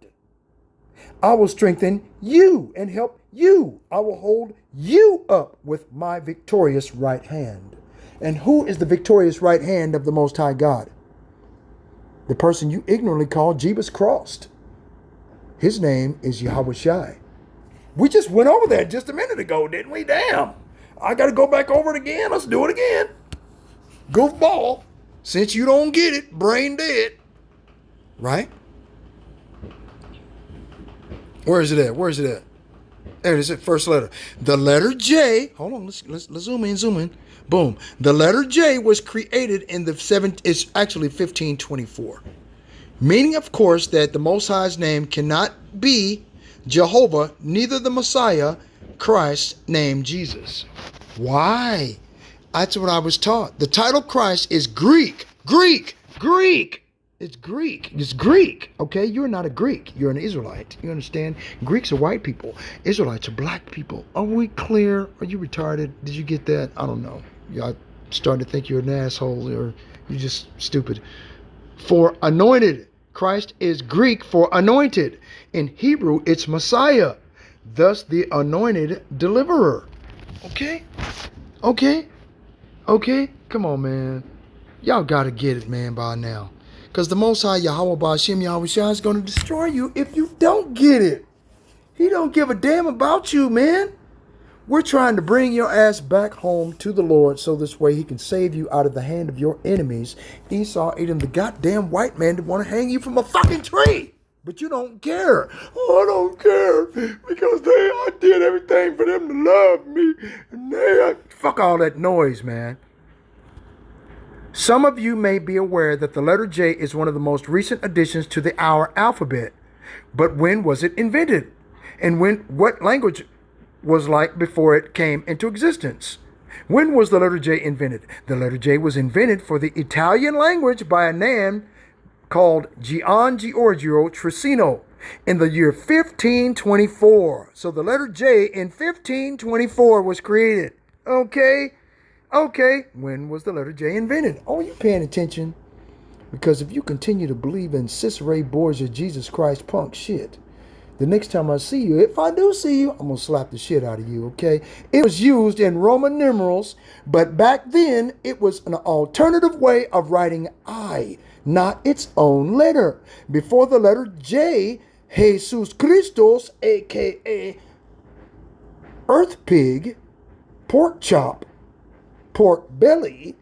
I will strengthen you and help you. I will hold you up with my victorious right hand. And who is the victorious right hand of the Most High God? The person you ignorantly call Jesus Christ. His name is Yahweh Shai. We just went over that just a minute ago, didn't we? Damn. I got to go back over it again. Let's do it again. Goofball. Since you don't get it, brain dead. Right? Where is it at? Where is it at? There it is, first letter. The letter J. Hold on, let's zoom in. Boom. The letter J was created in it's actually 1524. Meaning, of course, that the Most High's name cannot be Jehovah, neither the Messiah, Christ, named Jesus. Why? That's what I was taught. The title Christ is Greek. It's Greek. Okay, you're not a Greek. You're an Israelite. You understand? Greeks are white people. Israelites are black people. Are we clear? Are you retarded? Did you get that? I don't know. Y'all starting to think you're an asshole, or you're just stupid. For anointed. Christ is Greek for anointed. In Hebrew, it's Messiah. Thus, the anointed deliverer. Okay? Come on, man. Y'all got to get it, man, by now. Because the Most High Yahweh Ba'ashem Yahweh Shai is going to destroy you if you don't get it. He don't give a damn about you, man. We're trying to bring your ass back home to the Lord so this way he can save you out of the hand of your enemies. Esau ate him, the goddamn white man, to want to hang you from a fucking tree. But you don't care. Oh, I don't care because I did everything for them to love me. And fuck all that noise, man. Some of you may be aware that the letter J is one of the most recent additions to our alphabet. But when was it invented? And what language was like before it came into existence? When was the letter J invented? The letter J was invented for the Italian language by a man called Gian Giorgio Trissino in the year 1524. So the letter J in 1524 was created. Okay. When was the letter J invented? Oh, you paying attention? Because if you continue to believe in Cicero Borgia Jesus Christ punk shit, the next time I see you, if I do see you, I'm going to slap the shit out of you, okay? It was used in Roman numerals, but back then it was an alternative way of writing I, not its own letter. Before the letter J, Jesus Christos, a.k.a. Earth Pig, Pork Chop, Pork Belly,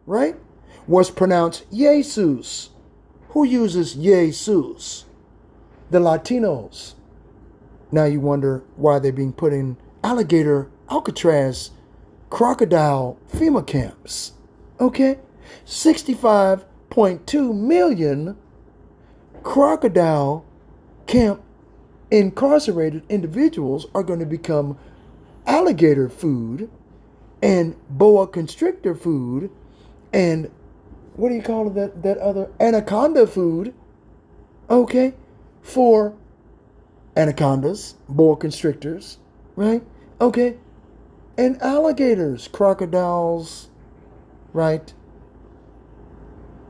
right, was pronounced Jesus. Who uses Jesus? The Latinos. Now you wonder why they're being put in alligator, Alcatraz, crocodile FEMA camps. Okay? 65.2 million crocodile camp incarcerated individuals are going to become alligator food and boa constrictor food and what do you call it, that other anaconda food, okay, for anacondas, boa constrictors, right? Okay. And alligators, crocodiles, right?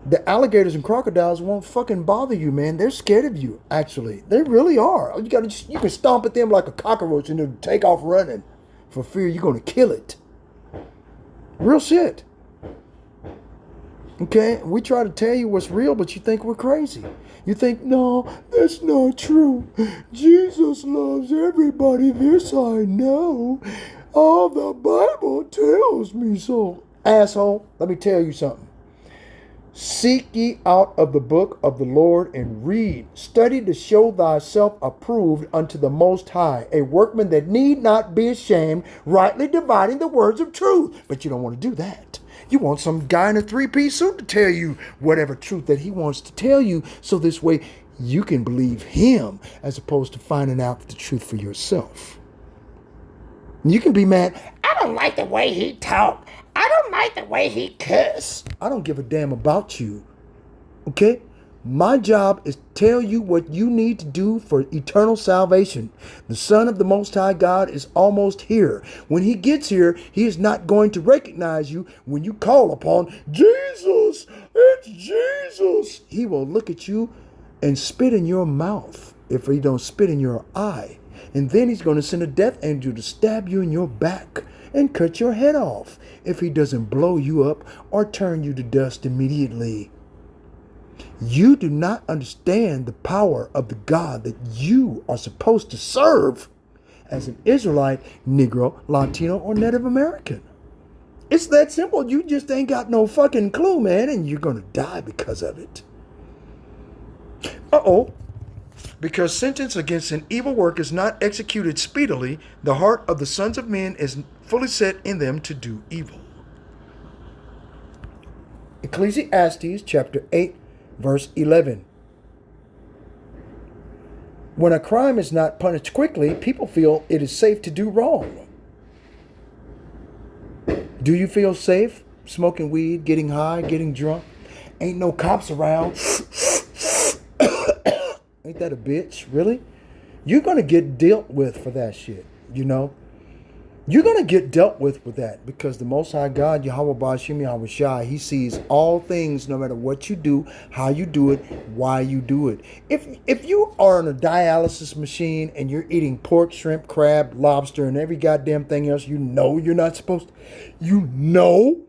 The alligators and crocodiles won't fucking bother you, man. They're scared of you, actually. They really are. You can stomp at them like a cockroach and they'll take off running for fear you're going to kill it. Real shit. Okay? We try to tell you what's real, but you think we're crazy. You think, no, that's not true. Jesus loves everybody. This I know. Oh, the Bible tells me so. Asshole, let me tell you something. Seek ye out of the book of the Lord and read. Study to show thyself approved unto the Most High, a workman that need not be ashamed, rightly dividing the words of truth. But you don't want to do that. You want some guy in a three-piece suit to tell you whatever truth that he wants to tell you, so this way you can believe him as opposed to finding out the truth for yourself. You can be mad. I don't like the way he talked. I don't like the way he cussed. I don't give a damn about you. Okay? My job is to tell you what you need to do for eternal salvation. The Son of the Most High God is almost here. When he gets here, he is not going to recognize you when you call upon Jesus. It's Jesus. He will look at you and spit in your mouth if he don't spit in your eye. And then he's going to send a death angel to stab you in your back and cut your head off if he doesn't blow you up or turn you to dust immediately. You do not understand the power of the God that you are supposed to serve as an Israelite, Negro, Latino, or Native American. It's that simple. You just ain't got no fucking clue, man, and you're going to die because of it. Because sentence against an evil work is not executed speedily, the heart of the sons of men is fully set in them to do evil. Ecclesiastes chapter 8, verse 11. When a crime is not punished quickly, people feel it is safe to do wrong. Do you feel safe smoking weed, getting high, getting drunk? Ain't no cops around. Ain't that a bitch? Really? You're going to get dealt with for that shit, you know? You're going to get dealt with that because the Most High God, Yahweh Bashim Yahweh Shai, he sees all things no matter what you do, how you do it, why you do it. If you are on a dialysis machine and you're eating pork, shrimp, crab, lobster, and every goddamn thing else you know you're not supposed to, you know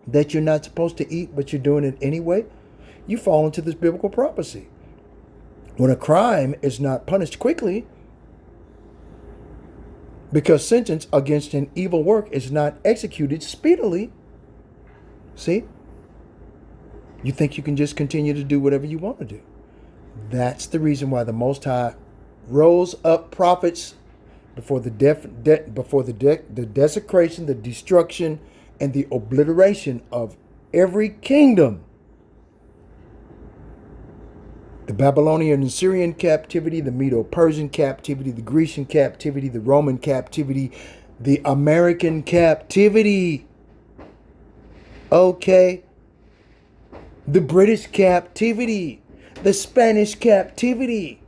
that you're not supposed to eat, but you're doing it anyway, you fall into this biblical prophecy. When a crime is not punished quickly, because sentence against an evil work is not executed speedily, see, you think you can just continue to do whatever you want to do. That's the reason why the Most High rose up prophets before the desecration, the destruction, and the obliteration of every kingdom. The Babylonian and Syrian captivity, the Medo-Persian captivity, the Grecian captivity, the Roman captivity, the American captivity. Okay. The British captivity, the Spanish captivity.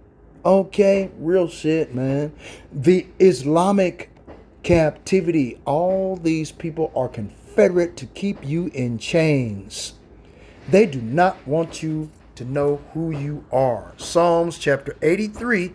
Okay. Real shit, man. The Islamic captivity. All these people are confederate to keep you in chains. They do not want you to know who you are. Psalms chapter 83,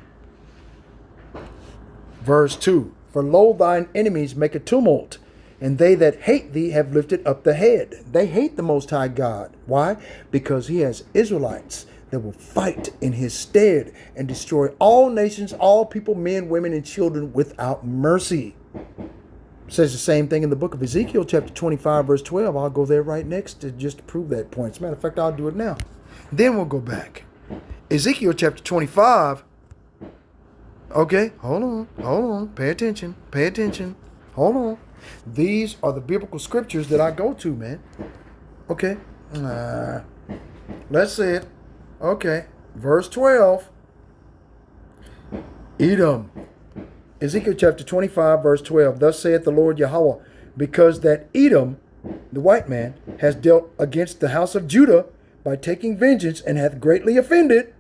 verse 2. For lo, thine enemies make a tumult, and they that hate thee have lifted up the head. They hate the Most High God. Why? Because he has Israelites that will fight in his stead and destroy all nations, all people, men, women, and children without mercy. It says the same thing in the book of Ezekiel chapter 25, verse 12. I'll go there right next to just to prove that point. As a matter of fact, I'll do it now. Then we'll go back. Ezekiel chapter 25. Okay, hold on. Pay attention. Hold on. These are the biblical scriptures that I go to, man. Okay. Let's see it. Okay. Verse 12. Edom. Ezekiel chapter 25, verse 12. Thus saith the Lord Yahweh, because that Edom, the white man, has dealt against the house of Judah by taking vengeance and hath greatly offended.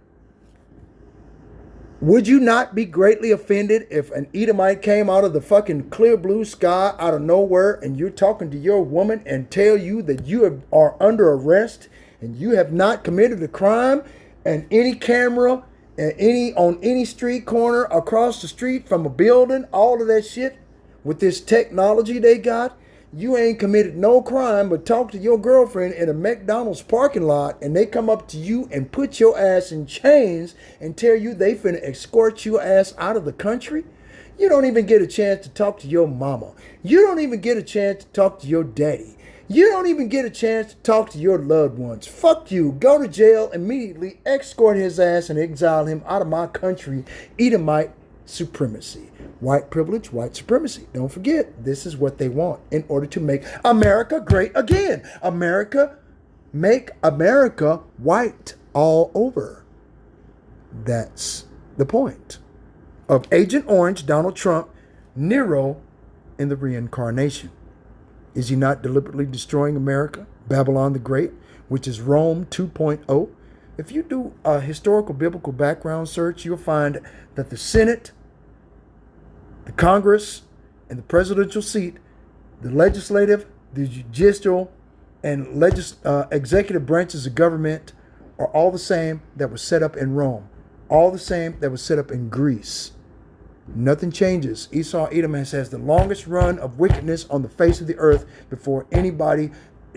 Would you not be greatly offended if an Edomite came out of the fucking clear blue sky out of nowhere and you're talking to your woman and tell you that you are under arrest and you have not committed a crime, and any camera and on any street corner across the street from a building, all of that shit with this technology they got, you ain't committed no crime but talk to your girlfriend in a McDonald's parking lot and they come up to you and put your ass in chains and tell you they finna escort your ass out of the country? You don't even get a chance to talk to your mama. You don't even get a chance to talk to your daddy. You don't even get a chance to talk to your loved ones. Fuck you. Go to jail immediately, escort his ass and exile him out of my country. Edomite supremacy. White privilege, white supremacy. Don't forget, this is what they want in order to make America great again. Make America white all over. That's the point of Agent Orange, Donald Trump, Nero in the reincarnation. Is he not deliberately destroying America? Babylon the Great, which is Rome 2.0. if you do a historical biblical background search, you'll find that the Senate, the Congress, and the presidential seat, the legislative, the judicial, and executive branches of government are all the same that was set up in Rome, all the same that was set up in Greece. Nothing changes. Esau Edom has the longest run of wickedness on the face of the earth before anybody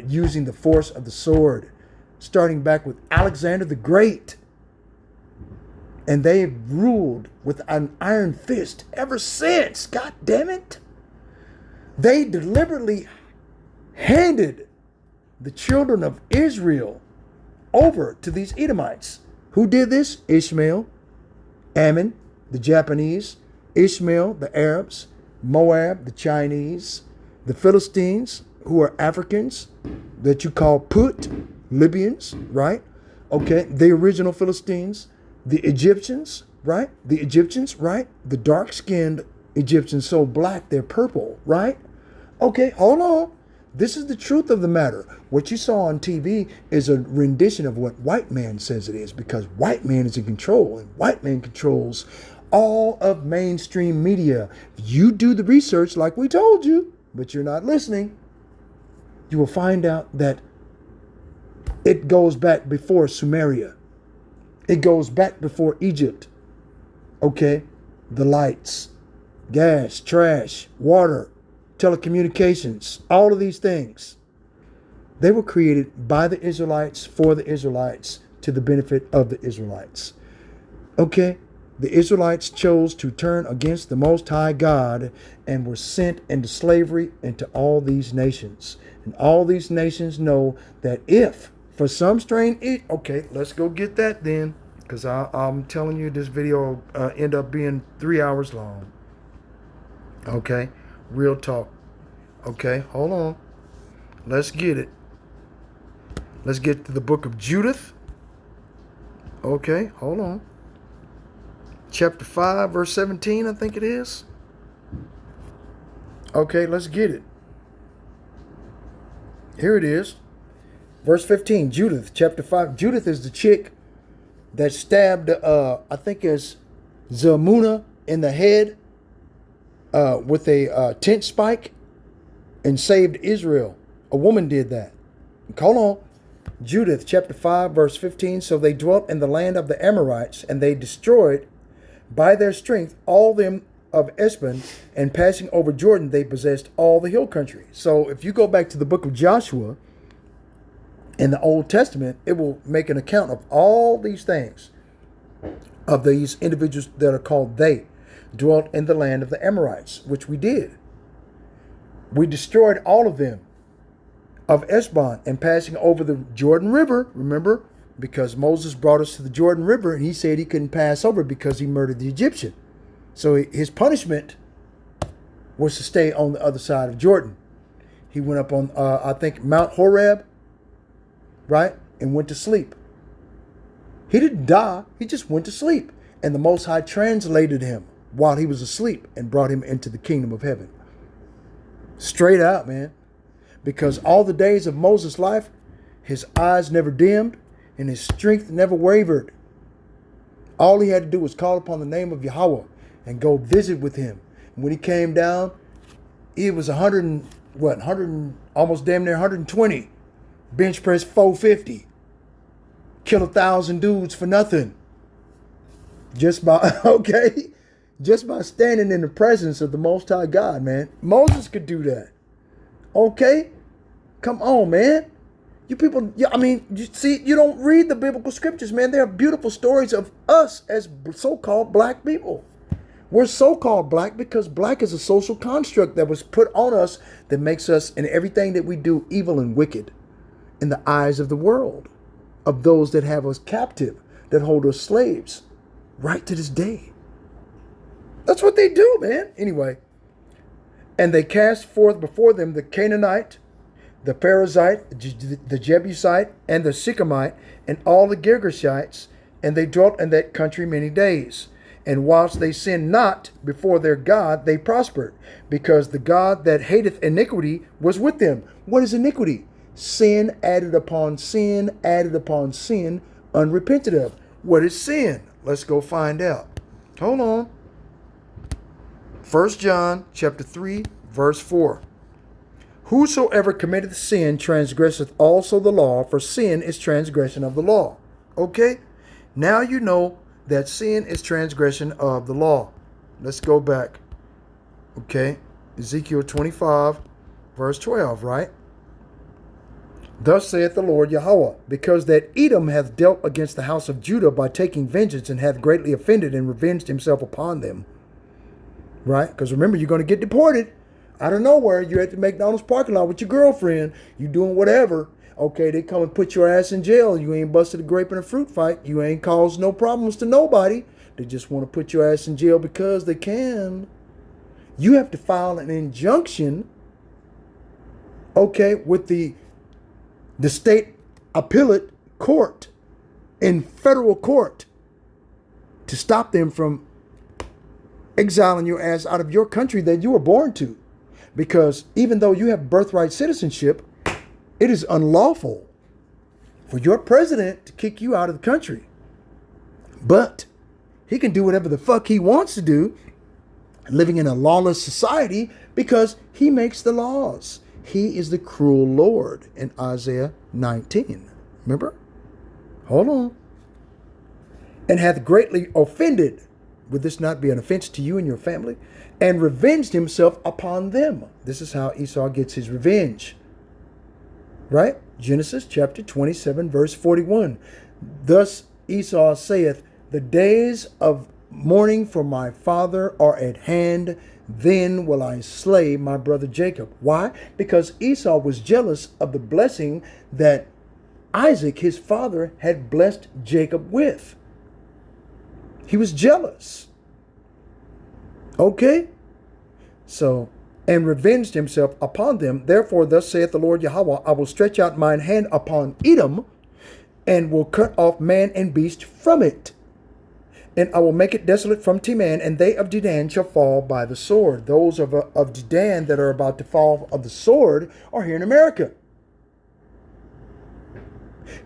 using the force of the sword, starting back with Alexander the Great. And they've ruled with an iron fist ever since. God damn it. They deliberately handed the children of Israel over to these Edomites. Who did this? Ishmael, Ammon, the Japanese, Ishmael, the Arabs, Moab, the Chinese, the Philistines, who are Africans that you call Put, Libyans, right? Okay, the original Philistines, the Egyptians, right? The Egyptians, right? The dark-skinned Egyptians, so black they're purple, right? Okay, hold on. This is the truth of the matter. What you saw on TV is a rendition of what white man says it is, because white man is in control, and white man controls all of mainstream media. You do the research like we told you, but you're not listening. You will find out that it goes back before Sumeria. It goes back before Egypt. Okay? The lights, gas, trash, water, telecommunications, all of these things. They were created by the Israelites, for the Israelites, to the benefit of the Israelites. Okay? The Israelites chose to turn against the Most High God and were sent into slavery into all these nations. And all these nations know that if, for some strange, okay, let's go get that then, because I'm telling you this video will end up being 3 hours long. Okay? Real talk. Okay, hold on. Let's get it. Let's get to the book of Judith. Okay, hold on. Chapter 5, verse 17, I think it is. Okay, let's get it. Here it is. Verse 15, Judith, chapter 5. Judith is the chick that stabbed, I think it's Zalmunna in the head with a tent spike and saved Israel. A woman did that. Hold on. Judith, chapter 5, verse 15. So they dwelt in the land of the Amorites, and they destroyed by their strength all them of Esbon, and passing over Jordan, they possessed all the hill country. So if you go back to the book of Joshua in the Old Testament, it will make an account of all these things, of these individuals that are called they dwelt in the land of the Amorites, which we did. We destroyed all of them of Esbon, and passing over the Jordan River, remember, because Moses brought us to the Jordan River, and he said he couldn't pass over because he murdered the Egyptian. So his punishment was to stay on the other side of Jordan. He went up on, I think, Mount Horeb, right, and went to sleep. He didn't die. He just went to sleep. And the Most High translated him while he was asleep and brought him into the kingdom of heaven. Straight out, man. Because all the days of Moses' life, his eyes never dimmed and his strength never wavered. All he had to do was call upon the name of Yahweh and go visit with him. And when he came down, it was 100, almost damn near 120. Bench press 450. Kill 1,000 dudes for nothing. Just by, okay, just by standing in the presence of the Most High God, man. Moses could do that. Okay? Come on, man. You people, I mean, you see, you don't read the biblical scriptures, man. They are beautiful stories of us as so-called black people. We're so-called black because black is a social construct that was put on us that makes us, in everything that we do, evil and wicked in the eyes of the world, of those that have us captive, that hold us slaves, right to this day. That's what they do, man. Anyway, and they cast forth before them the Canaanite, the Perizzite, the Jebusite, and the Sychemite, and all the Girgashites, and they dwelt in that country many days. And whilst they sinned not before their God, they prospered, because the God that hateth iniquity was with them. What is iniquity? Sin added upon sin, unrepented of. What is sin? Let's go find out. Hold on. 1 John chapter 3, verse 4. Whosoever committeth sin transgresseth also the law, for sin is transgression of the law. Okay? Now you know that sin is transgression of the law. Let's go back. Okay? Ezekiel 25, verse 12, right? Thus saith the Lord Yahweh, because that Edom hath dealt against the house of Judah by taking vengeance, and hath greatly offended and revenged himself upon them. Right? Because remember, you're going to get deported. Out of nowhere, you're at the McDonald's parking lot with your girlfriend. You doing whatever. Okay, they come and put your ass in jail. You ain't busted a grape in a fruit fight. You ain't caused no problems to nobody. They just want to put your ass in jail because they can. You have to file an injunction, okay, with the state appellate court in federal court to stop them from exiling your ass out of your country that you were born to. Because even though you have birthright citizenship, it is unlawful for your president to kick you out of the country. But he can do whatever the fuck he wants to do, living in a lawless society, because he makes the laws. He is the cruel Lord in Isaiah 19. Remember? Hold on. And hath greatly offended. Would this not be an offense to you and your family? And revenged himself upon them. This is how Esau gets his revenge. Right? Genesis chapter 27, verse 41. Thus Esau saith, the days of mourning for my father are at hand. Then will I slay my brother Jacob. Why? Because Esau was jealous of the blessing that Isaac, his father, had blessed Jacob with. He was jealous. Okay? So, and revenged himself upon them. Therefore, thus saith the Lord Yahweh, I will stretch out mine hand upon Edom, and will cut off man and beast from it. And I will make it desolate from Teman, and they of Dedan shall fall by the sword. Those of Dedan that are about to fall of the sword are here in America.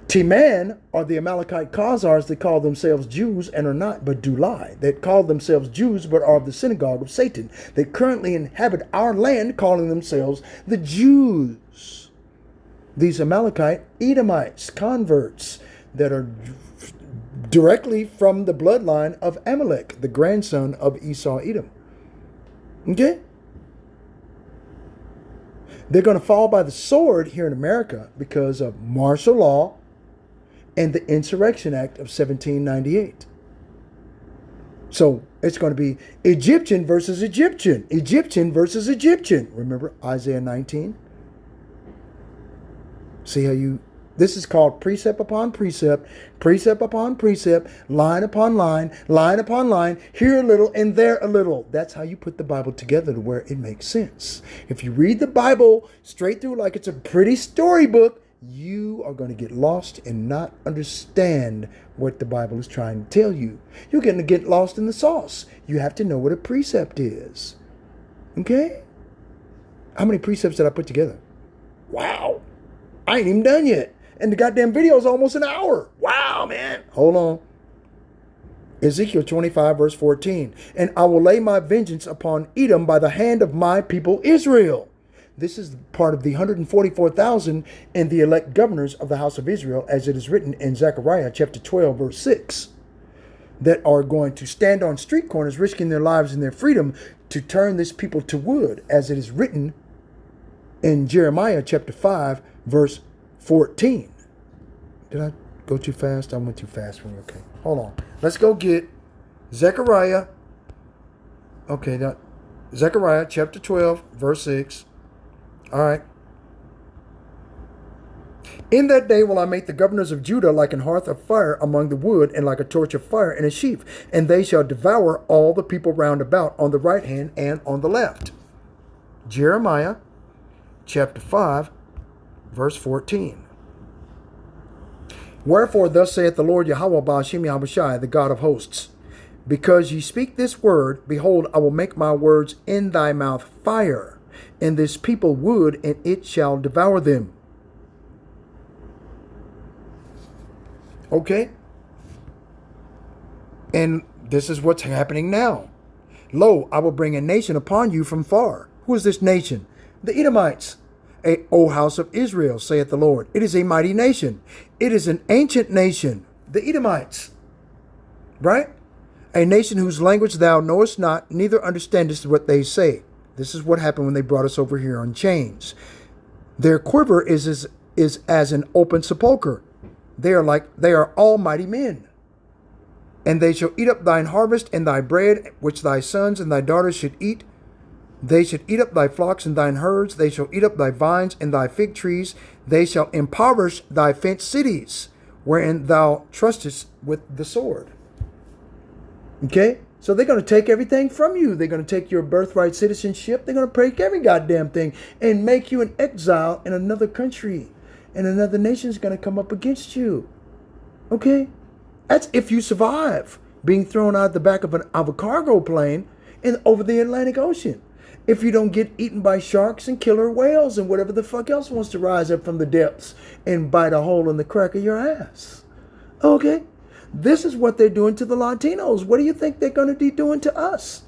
Teman are the Amalekite Khazars that call themselves Jews and are not, but do lie. That call themselves Jews, but are of the synagogue of Satan. They currently inhabit our land, calling themselves the Jews. These Amalekite Edomites, converts that are directly from the bloodline of Amalek, the grandson of Esau Edom. Okay? They're going to fall by the sword here in America because of martial law and the Insurrection Act of 1798. So it's going to be Egyptian versus Egyptian. Egyptian versus Egyptian. Remember Isaiah 19? See how you... This is called precept upon precept, precept upon precept, line upon line, line upon line, here a little and there a little. That's how you put the Bible together to where it makes sense. If you read the Bible straight through like it's a pretty storybook, you are going to get lost and not understand what the Bible is trying to tell you. You're going to get lost in the sauce. You have to know what a precept is. Okay? How many precepts did I put together? Wow. I ain't even done yet. And the goddamn video is almost an hour. Wow, man. Hold on. Ezekiel 25, verse 14. And I will lay my vengeance upon Edom by the hand of my people Israel. This is part of the 144,000 and the elect governors of the house of Israel, as it is written in Zechariah chapter 12, verse 6, that are going to stand on street corners, risking their lives and their freedom to turn this people to wood, as it is written in Jeremiah chapter 5, verse 14. Did I go too fast? I went too fast for you. Okay, hold on. Let's go get Zechariah. Okay, Zechariah chapter 12, verse 6. All right. In that day will I make the governors of Judah like an hearth of fire among the wood, and like a torch of fire in a sheaf. And they shall devour all the people round about on the right hand and on the left. Jeremiah chapter 5, verse 14. Wherefore thus saith the Lord Yahweh Ba'ashem Yahushai, the God of hosts, because ye speak this word, behold, I will make my words in thy mouth fire, and this people wood, and it shall devour them. Okay? And this is what's happening now. Lo, I will bring a nation upon you from far. Who is this nation? The Edomites. O house of Israel, saith the Lord. It is a mighty nation. It is an ancient nation. The Edomites. Right? A nation whose language thou knowest not, neither understandest what they say. This is what happened when they brought us over here on chains. Their quiver is as an open sepulchre. They are almighty men. And they shall eat up thine harvest and thy bread, which thy sons and thy daughters should eat. They should eat up thy flocks and thine herds. They shall eat up thy vines and thy fig trees. They shall impoverish thy fenced cities, wherein thou trustest with the sword. Okay? So they're going to take everything from you. They're going to take your birthright citizenship. They're going to break every goddamn thing and make you an exile in another country. And another nation is going to come up against you. Okay? That's if you survive being thrown out the back of a cargo plane over the Atlantic Ocean. If you don't get eaten by sharks and killer whales and whatever the fuck else wants to rise up from the depths and bite a hole in the crack of your ass. Okay? This is what they're doing to the Latinos. What do you think they're going to be doing to us?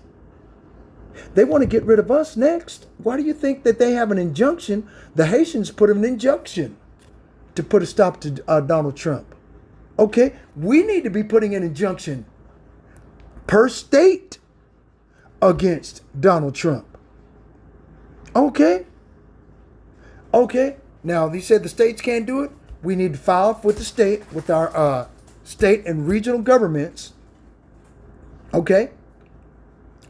They want to get rid of us next. Why do you think that they have an injunction? The Haitians put an injunction to put a stop to Donald Trump. Okay? We need to be putting an injunction per state against Donald Trump. Okay? Okay. Now, they said the states can't do it. We need to file with the state, with our state and regional governments. Okay?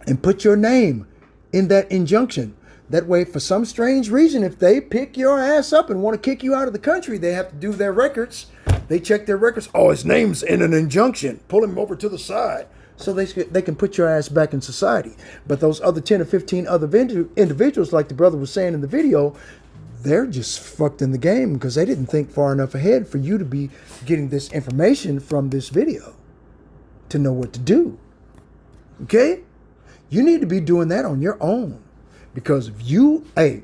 And put your name in that injunction. That way, for some strange reason, if they pick your ass up and want to kick you out of the country, they have to do their records. They check their records. Oh, his name's in an injunction. Pull him over to the side. So they can put your ass back in society. But those other 10 or 15 other individuals, like the brother was saying in the video, they're just fucked in the game because they didn't think far enough ahead for you to be getting this information from this video to know what to do. Okay? You need to be doing that on your own. Because if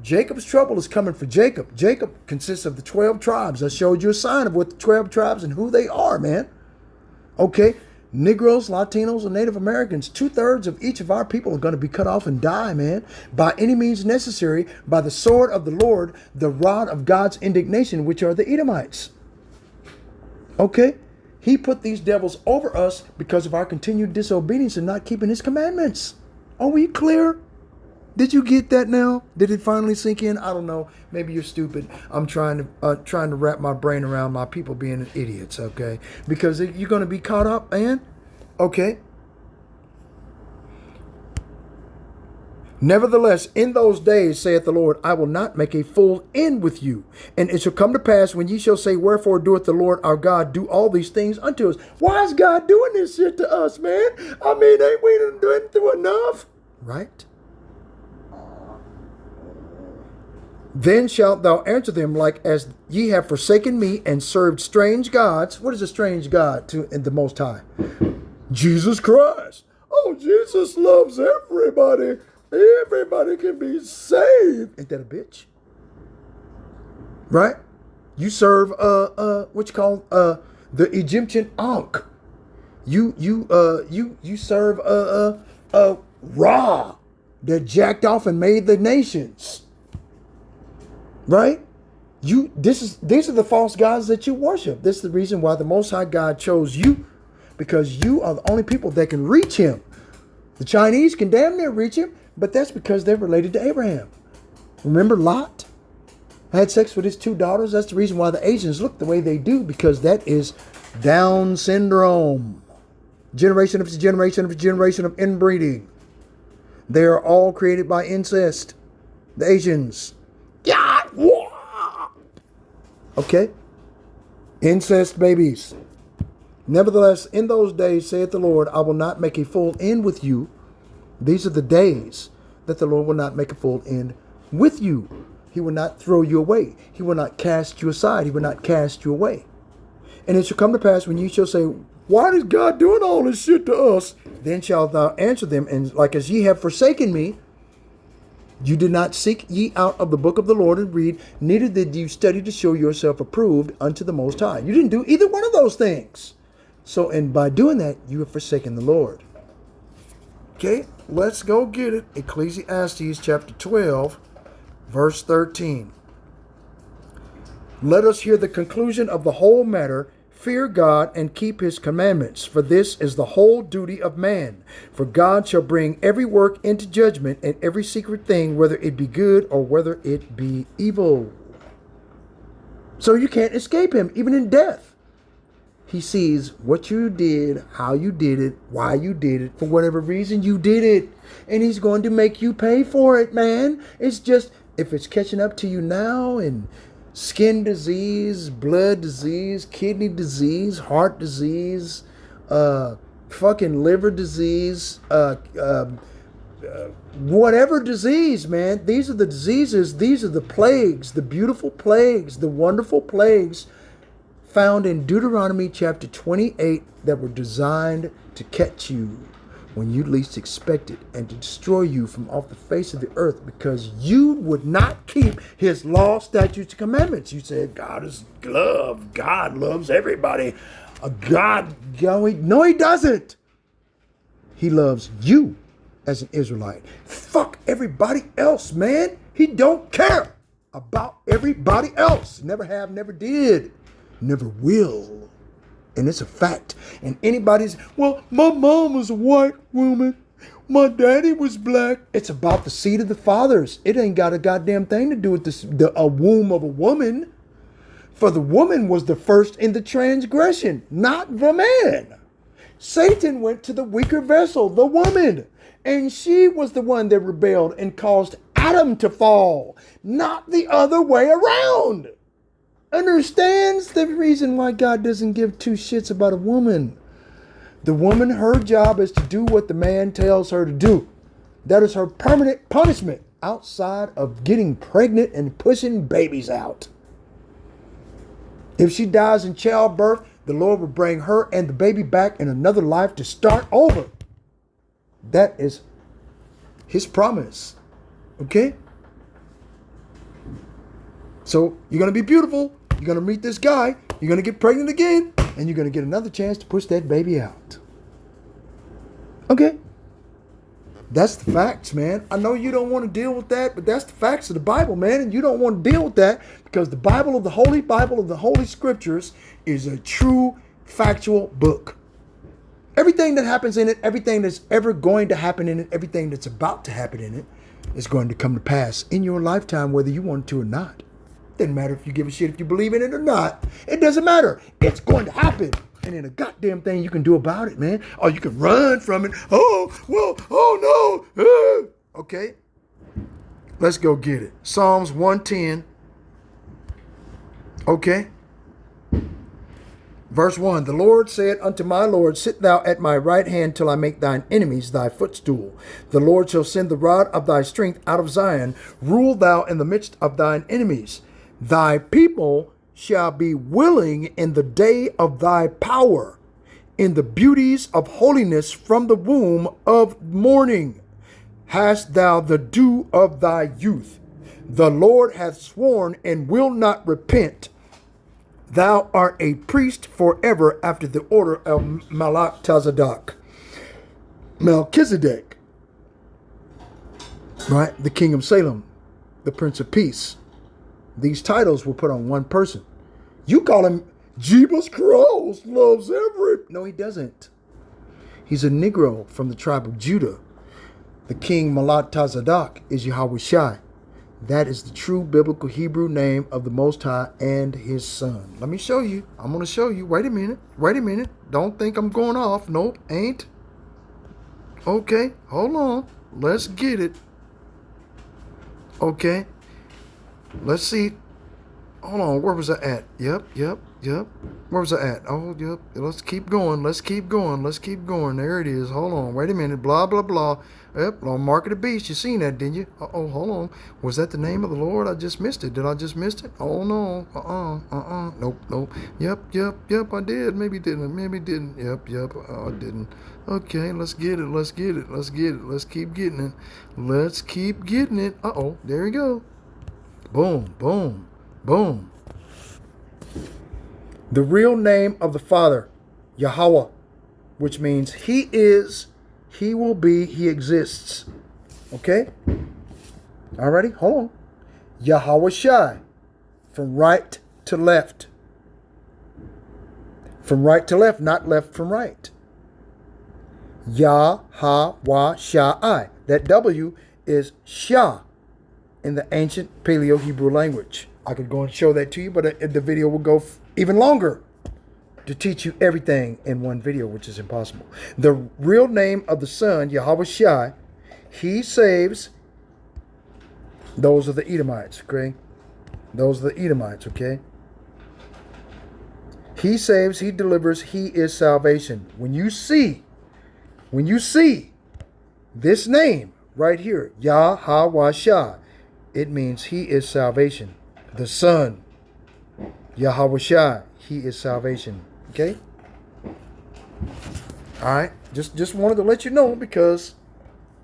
Jacob's trouble is coming for Jacob. Jacob consists of the 12 tribes. I showed you a sign of what the 12 tribes and who they are, man. Okay? Negroes, Latinos, and Native Americans, 2/3 of each of our people are going to be cut off and die, man. By any means necessary, by the sword of the Lord, the rod of God's indignation, which are the Edomites. Okay? He put these devils over us because of our continued disobedience and not keeping his commandments. Are we clear? Did you get that now? Did it finally sink in? I don't know. Maybe you're stupid. I'm trying to wrap my brain around my people being idiots, okay? Because you're going to be caught up, man. Okay. Nevertheless, in those days, saith the Lord, I will not make a full end with you. And it shall come to pass when ye shall say, wherefore doeth the Lord our God do all these things unto us? Why is God doing this shit to us, man? I mean, ain't we doing through enough? Right? Then shalt thou answer them like as ye have forsaken me and served strange gods. What is a strange god to in the Most High? Jesus Christ. Oh, Jesus loves everybody. Everybody can be saved. Ain't that a bitch? Right? You serve what you call the Egyptian Ankh. You serve Ra that jacked off and made the nations. Right? These are the false gods that you worship. This is the reason why the Most High God chose you, because you are the only people that can reach him. The Chinese can damn near reach him, but that's because they're related to Abraham. Remember Lot? Had sex with his 2 daughters. That's the reason why the Asians look the way they do, because that is Down syndrome. Generation after generation after generation of inbreeding. They are all created by incest. The Asians. Yeah. Okay? Incest babies. Nevertheless, in those days, saith the Lord, I will not make a full end with you. These are the days that the Lord will not make a full end with you. He will not throw you away. He will not cast you aside. He will not cast you away. And it shall come to pass when you shall say, why is God doing all this shit to us? Then shalt thou answer them, and like as ye have forsaken me, you did not seek ye out of the book of the Lord and read, neither did you study to show yourself approved unto the Most High. You didn't do either one of those things. So, and by doing that, you have forsaken the Lord. Okay, let's go get it. Ecclesiastes chapter 12, verse 13. Let us hear the conclusion of the whole matter. Fear God and keep his commandments, for this is the whole duty of man. For God shall bring every work into judgment, and every secret thing, whether it be good or whether it be evil. So you can't escape him, even in death. He sees what you did, how you did it, why you did it, for whatever reason you did it. And he's going to make you pay for it, man. It's just, if it's catching up to you now, and skin disease, blood disease, kidney disease, heart disease, fucking liver disease, whatever disease, man. These are the diseases, these are the plagues, the beautiful plagues, the wonderful plagues found in Deuteronomy chapter 28 that were designed to catch you when you least expect it and to destroy you from off the face of the earth because you would not keep his law, statutes, and commandments. You said God is love. God loves everybody. No, he doesn't. He loves you as an Israelite. Fuck everybody else, man. He don't care about everybody else. Never have, never did, never will. And it's a fact. And anybody's, well, my mom was a white woman. My daddy was black. It's about the seed of the fathers. It ain't got a goddamn thing to do with a womb of a woman. For the woman was the first in the transgression, not the man. Satan went to the weaker vessel, the woman. And she was the one that rebelled and caused Adam to fall, not the other way around. Understands the reason why God doesn't give two shits about a woman. The woman, her job is to do what the man tells her to do. That is her permanent punishment outside of getting pregnant and pushing babies out. If she dies in childbirth, the Lord will bring her and the baby back in another life to start over. That is his promise. Okay? So you're going to be beautiful. You're going to meet this guy. You're going to get pregnant again. And you're going to get another chance to push that baby out. Okay? That's the facts, man. I know you don't want to deal with that, but that's the facts of the Bible, man. And you don't want to deal with that because the Bible of the Holy Scriptures is a true factual book. Everything that happens in it, everything that's ever going to happen in it, everything that's about to happen in it is going to come to pass in your lifetime, whether you want to or not. Doesn't matter if you give a shit if you believe in it or not. It doesn't matter. It's going to happen. And ain't a goddamn thing you can do about it, man. Or you can run from it. Oh, well, oh no. Okay. Let's go get it. Psalms 110. Okay. Verse 1. The Lord said unto my Lord, sit thou at my right hand till I make thine enemies thy footstool. The Lord shall send the rod of thy strength out of Zion. Rule thou in the midst of thine enemies. Thy people shall be willing in the day of thy power, in the beauties of holiness from the womb of morning. Hast thou the dew of thy youth. The Lord hath sworn and will not repent. Thou art a priest forever after the order of Melchizedek, right? The king of Salem, the Prince of Peace. These titles were put on one person. You call him Jeebus Cross loves every... No, he doesn't. He's a Negro from the tribe of Judah. The king Melchizedek is Yahweh Shai. That is the true biblical Hebrew name of the Most High and his son. Let me show you. I'm going to show you. Wait a minute. Wait a minute. Don't think I'm going off. Nope, ain't. Okay, hold on. Let's get it. Okay. Let's see. Hold on. Where was I at? Yep. Where was I at? Oh, yep. Let's keep going. Let's keep going. There it is. Hold on. Wait a minute. Blah, blah, blah. Yep. On Mark of the Beast. You seen that, didn't you? Uh-oh. Hold on. Was that the name of the Lord? I just missed it. Did I just miss it? Oh, no. Nope. Yep. I did. Maybe didn't. Yep. I didn't. Okay. Let's get it. Let's keep getting it. Uh-oh. There we go. Boom. The real name of the Father Yahweh, which means he is, he will be, he exists. Okay? Alrighty, hold on. Yahweh Shai, from right to left. From right to left, not left from right. Yahweh Shai. That W is Shah in the ancient Paleo-Hebrew language. I could go and show that to you, but the video will go even longer to teach you everything in one video, which is impossible. The real name of the Son, Yahweh Shai, he saves. Those are the Edomites, okay? Those are the Edomites, okay? He saves, he delivers, he is salvation. When you see this name right here, Yahweh Shai, it means he is salvation. The Son, Yahweh Shai, he is salvation. Okay? All right. Just wanted to let you know, because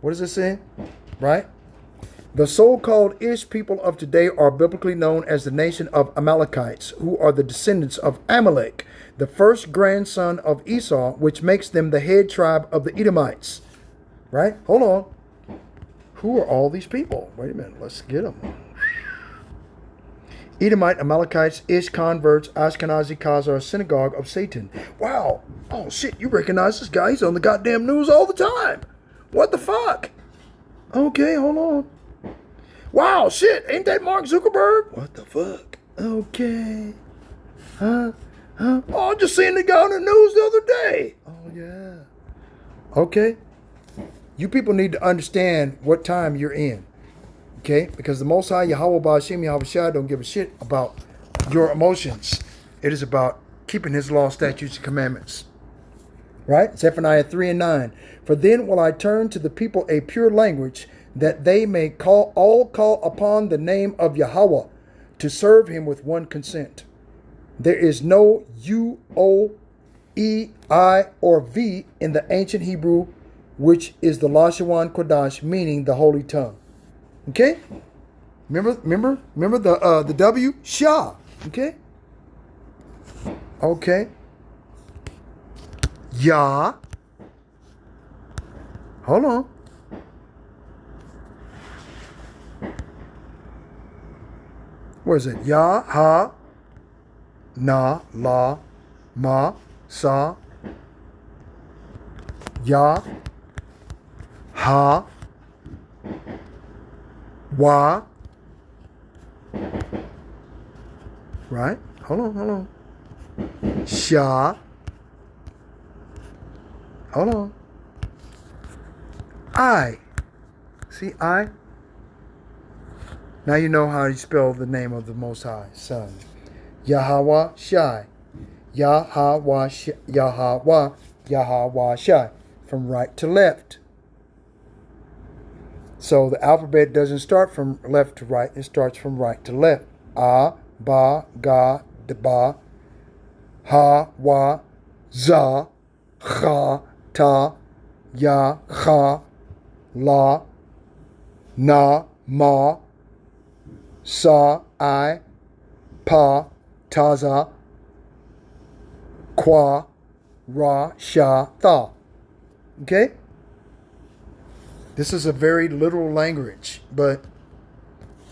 what does it say? Right? The so-called Ish people of today are biblically known as the nation of Amalekites, who are the descendants of Amalek, the first grandson of Esau, which makes them the head tribe of the Edomites. Right? Hold on. Who are all these people? Wait a minute. Let's get them. Edomite, Amalekites, Ish, converts, Ashkenazi, Khazar, synagogue of Satan. Wow. Oh, shit. You recognize this guy. He's on the goddamn news all the time. What the fuck? Okay, hold on. Wow, shit. Ain't that Mark Zuckerberg? What the fuck? Okay. Huh? Oh, I just seen the guy on the news the other day. Oh, yeah. Okay. You people need to understand what time you're in. Okay? Because the Most High, Yahweh Ba'ashem, Yahweh Shai, don't give a shit about your emotions. It is about keeping his law, statutes, and commandments. Right? Zephaniah 3 and 9. For then will I turn to the people a pure language, that they may call upon the name of Yahweh, to serve him with one consent. There is no U, O, E, I, or V in the ancient Hebrew, which is the Lashawan Kodash, meaning the holy tongue. Okay? Remember the W? Shah. Okay? Okay. Yah. Hold on. Where is it? Yah, ha, na, la, ma, sa. Yah, ha, wa. Right? Hold on. Sha. Hold on. I. See, I. Now you know how you spell the name of the Most High, Son. Yahweh Shai. Yahweh Shai. From right to left. So the alphabet doesn't start from left to right. It starts from right to left. A, ba, ga, da, ba. Ha, wa, za, cha, ta, ya, cha, la, na, ma, sa, I, pa, taza, kwa, ra, sha, tha. Okay? This is a very literal language, but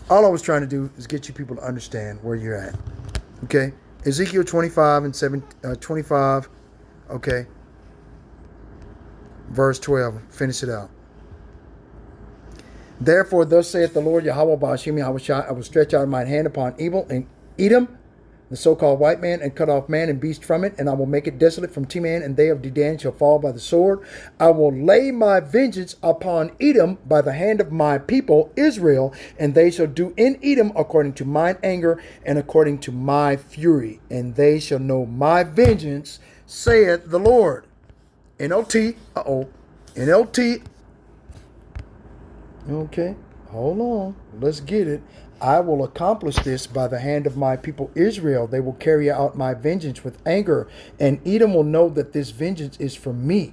all I was trying to do is get you people to understand where you're at. Okay? Ezekiel 25 and 25, okay? Verse 12, finish it out. Therefore, thus saith the Lord Yahweh Ba'ashem Yahweh Shai, I will stretch out my hand upon evil and Edom, the so-called white man, and cut off man and beast from it, and I will make it desolate from Teman, and they of Dedan shall fall by the sword. I will lay my vengeance upon Edom by the hand of my people Israel, and they shall do in Edom according to mine anger and according to my fury, and they shall know my vengeance, saith the Lord. NLT, NLT. Okay, hold on. Let's get it. I will accomplish this by the hand of my people Israel. They will carry out my vengeance with anger, and Edom will know that this vengeance is from me.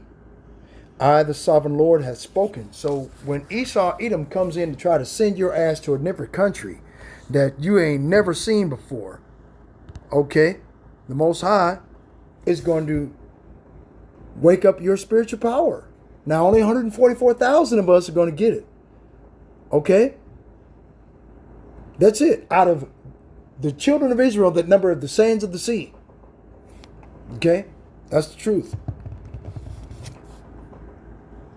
I, the sovereign Lord, have spoken. So when Edom comes in to try to send your ass to a different country that you ain't never seen before, okay, the Most High is going to Wake up your spiritual power. Now, only 144,000 of us are going to get it. Okay? That's it. Out of the children of Israel that number of the sands of the sea. Okay? That's the truth.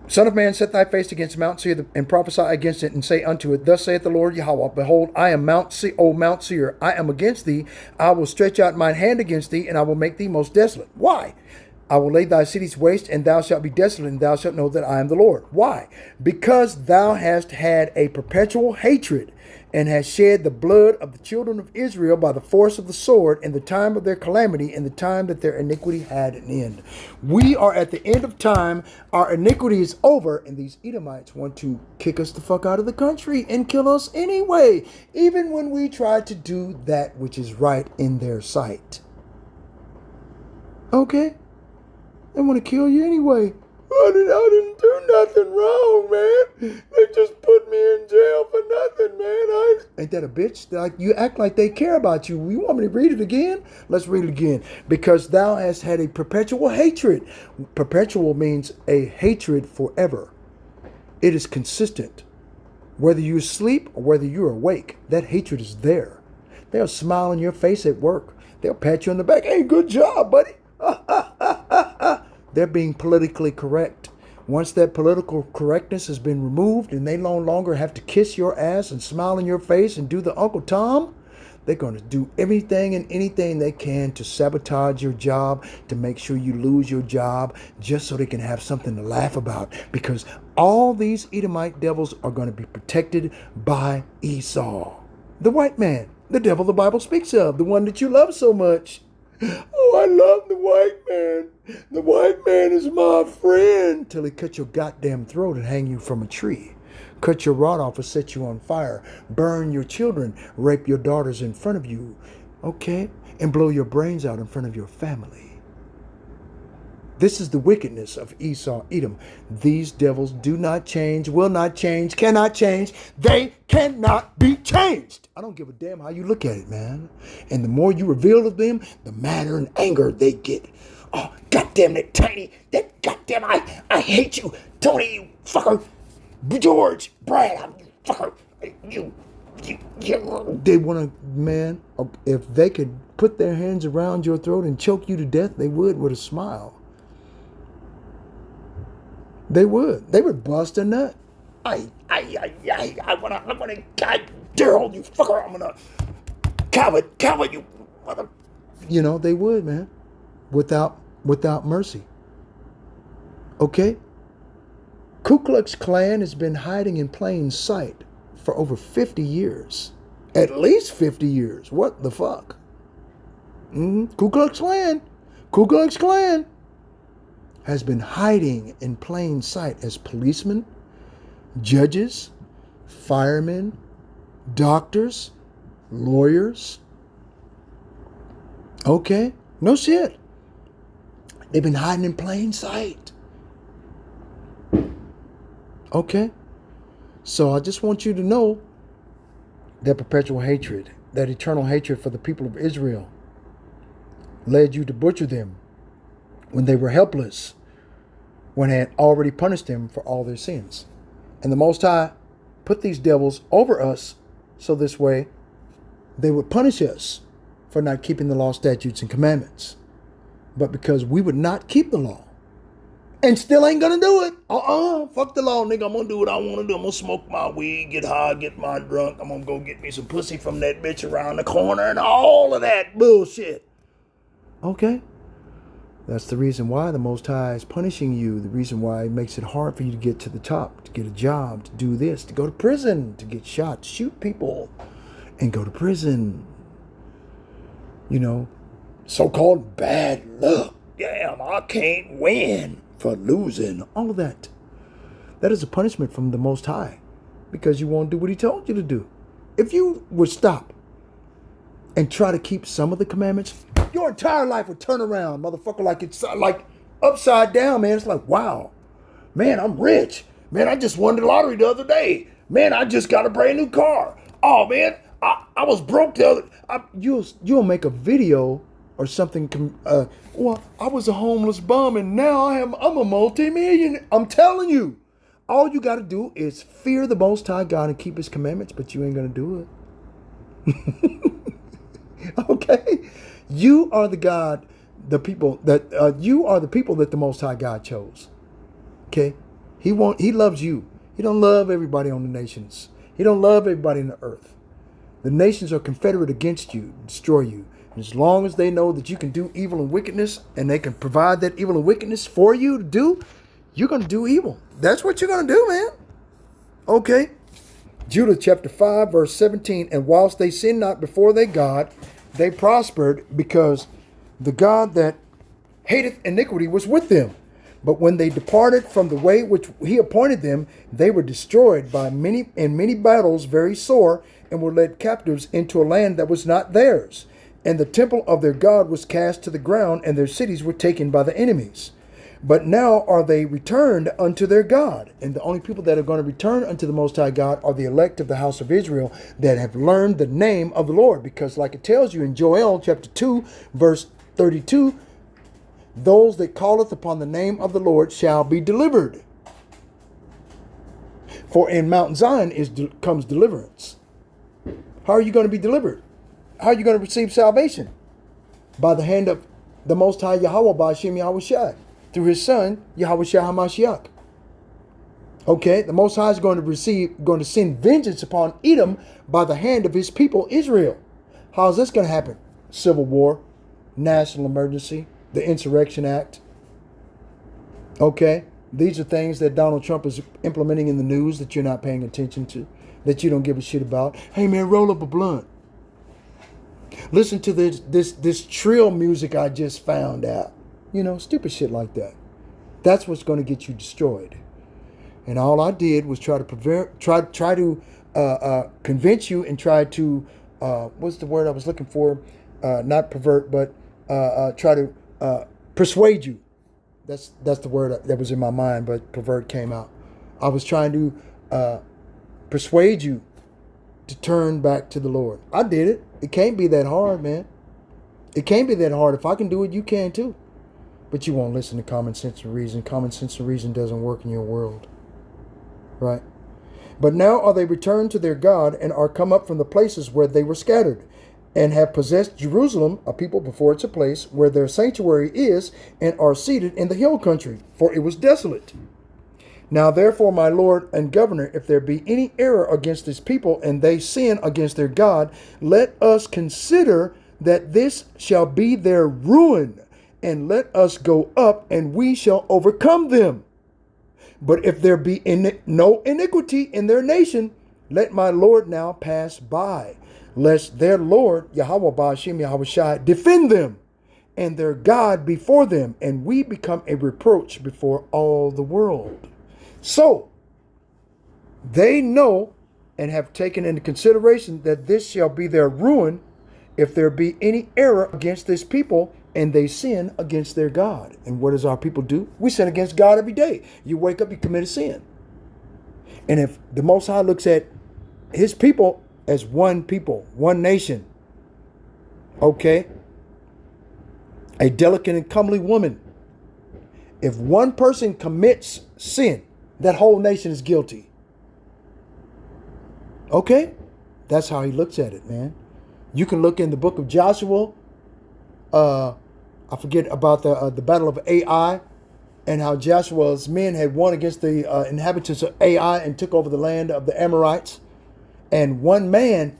Son of man, set thy face against Mount Seir and prophesy against it, and say unto it, Thus saith the Lord Yahweh, Behold, I am Mount Seir, O Mount Seir, I am against thee. I will stretch out mine hand against thee, and I will make thee most desolate. Why? I will lay thy cities waste, and thou shalt be desolate, and thou shalt know that I am the Lord. Why? Because thou hast had a perpetual hatred, and hast shed the blood of the children of Israel by the force of the sword in the time of their calamity, in the time that their iniquity had an end. We are at the end of time. Our iniquity is over, and these Edomites want to kick us the fuck out of the country and kill us anyway, even when we try to do that which is right in their sight. Okay? They want to kill you anyway. I didn't do nothing wrong, man. They just put me in jail for nothing, man. Ain't that a bitch? Like, you act like they care about you. You want me to read it again? Let's read it again. Because thou hast had a perpetual hatred. Perpetual means a hatred forever. It is consistent. Whether you sleep or whether you're awake, that hatred is there. They'll smile in your face at work. They'll pat you on the back. Hey, good job, buddy. They're being politically correct. Once that political correctness has been removed and they no longer have to kiss your ass and smile in your face and do the Uncle Tom, they're going to do everything and anything they can to sabotage your job, to make sure you lose your job, just so they can have something to laugh about. Because all these Edomite devils are going to be protected by ESAU, the white man, the devil the Bible speaks of, the one that you love so much. Oh, I love the white man. The white man is my friend. Till he cut your goddamn throat and hang you from a tree. Cut your rod off and set you on fire. Burn your children. Rape your daughters in front of you. Okay? And blow your brains out in front of your family. This is the wickedness of Esau, Edom. These devils do not change, will not change, cannot change. They cannot be changed. I don't give a damn how you look at it, man. And the more you reveal to them, the madder and anger they get. Oh, goddamn that Tiny. That goddamn, I hate you. Tony, you fucker. George, Brad, you fucker. You. They want to, man, if they could put their hands around your throat and choke you to death, they would with a smile. They would. They would bust a nut. I wanna, God, Daryl, you fucker, I'm gonna, Calvin, you mother. You know, they would, man. Without mercy. Okay? Ku Klux Klan has been hiding in plain sight for over 50 years. At least 50 years. What the fuck? Ku Klux Klan. Ku Klux Klan has been hiding in plain sight as policemen, judges, firemen, doctors, lawyers. Okay? No shit. They've been hiding in plain sight. Okay? So I just want you to know that perpetual hatred, that eternal hatred for the people of Israel led you to butcher them when they were helpless, when I had already punished them for all their sins. And the Most High put these devils over us so this way they would punish us for not keeping the law, statutes, and commandments. But because we would not keep the law and still ain't gonna do it. Fuck the law, nigga. I'm gonna do what I wanna do. I'm gonna smoke my weed, get high, get my drunk. I'm gonna go get me some pussy from that bitch around the corner and all of that bullshit. Okay? That's the reason why the Most High is punishing you. The reason why it makes it hard for you to get to the top, to get a job, to do this, to go to prison, to get shot, shoot people, and go to prison. You know, so-called bad luck. Damn, I can't win for losing. All of that. That is a punishment from the Most High because you won't do what He told you to do. If you would stop and try to keep some of the commandments, your entire life would turn around, motherfucker, like it's like upside down, man. It's like, wow, man, I'm rich. Man, I just won the lottery the other day. Man, I just got a brand new car. Oh, man, I was broke the other. You'll make a video or something. Well, I was a homeless bum and now I'm a multi-millionaire. I'm telling you, all you got to do is fear the Most High God and keep His commandments, but you ain't going to do it. Okay? You are the God, you are the people that the Most High God chose. Okay? He loves you. He don't love everybody on the nations. He don't love everybody in the earth. The nations are confederate against you, destroy you. And as long as they know that you can do evil and wickedness, and they can provide that evil and wickedness for you to do, you're going to do evil. That's what you're going to do, man. Okay. Judah chapter 5, verse 17. And whilst they sinned not before their God, they prospered, because the God that hateth iniquity was with them. But when they departed from the way which He appointed them, they were destroyed by many battles very sore, and were led captives into a land that was not theirs. And the temple of their God was cast to the ground, and their cities were taken by the enemies. But now are they returned unto their God. And the only people that are going to return unto the Most High God are the elect of the house of Israel that have learned the name of the Lord. Because like it tells you in Joel chapter 2, verse 32, those that calleth upon the name of the Lord shall be delivered. For in Mount Zion comes deliverance. How are you going to be delivered? How are you going to receive salvation? By the hand of the Most High Yahweh, by Hashem Yahushua, through His Son, Yahushua HaMashiach. Okay, the Most High is going to send vengeance upon Edom by the hand of His people Israel. How is this going to happen? Civil war, national emergency, the Insurrection Act. Okay, these are things that Donald Trump is implementing in the news that you're not paying attention to, that you don't give a shit about. Hey man, roll up a blunt. Listen to this trill music I just found out. You know, stupid shit like that. That's what's going to get you destroyed. And all I did was try to convince you and try to what's the word I was looking for? Not pervert, but try to persuade you. That's the word that was in my mind, but pervert came out. I was trying to persuade you to turn back to the Lord. I did it. It can't be that hard, man. It can't be that hard. If I can do it, you can too. But you won't listen to common sense and reason. Common sense and reason doesn't work in your world. Right? But now are they returned to their God, and are come up from the places where they were scattered, and have possessed Jerusalem, a people before it's a place where their sanctuary is, and are seated in the hill country, for it was desolate. Now therefore, my Lord and Governor, if there be any error against this people, and they sin against their God, let us consider that this shall be their ruin, and let us go up, and we shall overcome them. But if there be no iniquity in their nation, let my Lord now pass by, lest their Lord, Yahweh Ba'ashim Yahushai, defend them, and their God before them, and we become a reproach before all the world. So, they know and have taken into consideration that this shall be their ruin if there be any error against this people, and they sin against their God. And what does our people do? We sin against God every day. You wake up, you commit a sin. And if the Most High looks at His people as one people, one nation, okay, a delicate and comely woman, if one person commits sin, that whole nation is guilty. Okay? That's how He looks at it, man. You can look in the book of Joshua. I forget about the battle of Ai, and how Joshua's men had won against the inhabitants of Ai and took over the land of the Amorites. And one man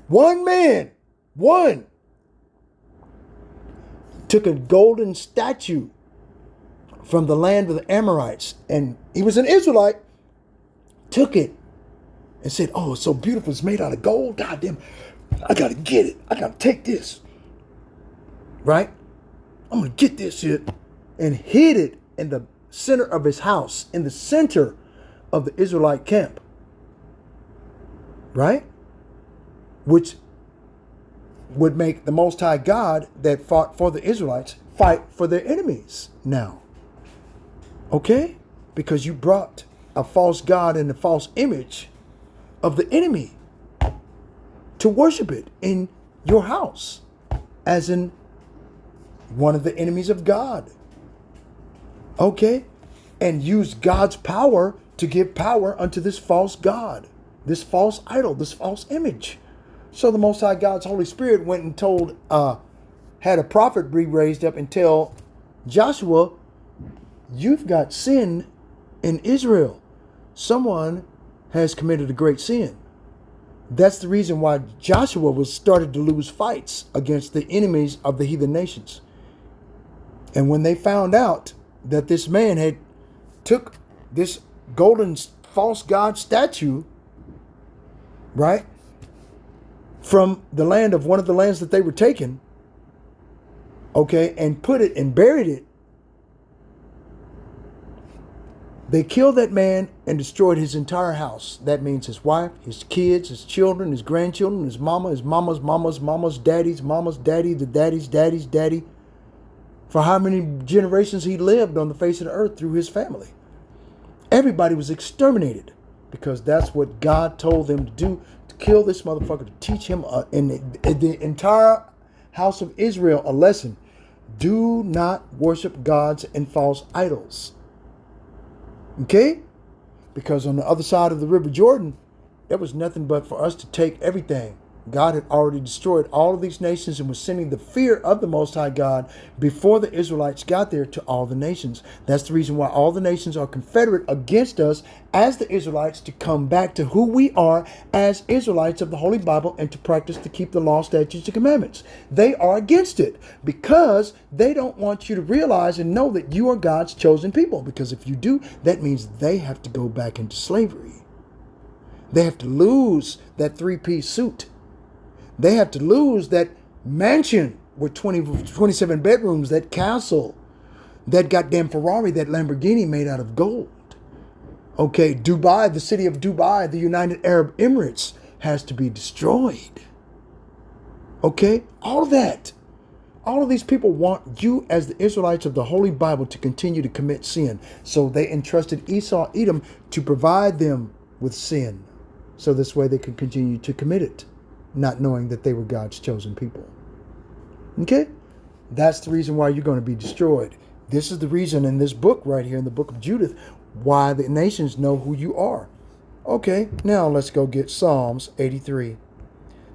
took a golden statue from the land of the Amorites, and he was an Israelite, took it and said, oh, it's so beautiful, it's made out of gold. God damn, I gotta get it. I gotta take this. Right? I'm gonna get this shit. And hid it in the center of his house, in the center of the Israelite camp. Right? Which would make the Most High God that fought for the Israelites fight for their enemies now. Okay? Because you brought a false God and a false image of the enemy to worship it in your house as an one of the enemies of God. Okay? And used God's power to give power unto this false God, this false idol, this false image. So the Most High God's Holy Spirit went and told, had a prophet be raised up and tell Joshua, you've got sin in Israel. Someone has committed a great sin. That's the reason why Joshua was started to lose fights against the enemies of the heathen nations. And when they found out that this man had took this golden false god statue, right, from the land of one of the lands that they were taking, okay, and put it and buried it, they killed that man and destroyed his entire house. That means his wife, his kids, his children, his grandchildren, his mama's mama's daddy's daddy, the daddy's daddy. For how many generations he lived on the face of the earth through his family. Everybody was exterminated because that's what God told them to do, to kill this motherfucker, to teach him in the entire house of Israel a lesson. Do not worship gods and false idols. Okay? Because on the other side of the River Jordan, there was nothing but for us to take everything. God had already destroyed all of these nations and was sending the fear of the Most High God before the Israelites got there to all the nations. That's the reason why all the nations are confederate against us as the Israelites, to come back to who we are as Israelites of the Holy Bible and to practice to keep the law, statutes, and commandments. They are against it because they don't want you to realize and know that you are God's chosen people. Because if you do, that means they have to go back into slavery. They have to lose that three-piece suit. They have to lose that mansion with 27 bedrooms, that castle, that goddamn Ferrari, that Lamborghini made out of gold. Okay, Dubai, the city of Dubai, the United Arab Emirates has to be destroyed. Okay, all of that. All of these people want you as the Israelites of the Holy Bible to continue to commit sin. So they entrusted Esau, Edom to provide them with sin. So this way they could continue to commit it, not knowing that they were God's chosen people. Okay? That's the reason why you're going to be destroyed. This is the reason in this book right here, in the book of Judith, why the nations know who you are. Okay, now let's go get Psalms 83.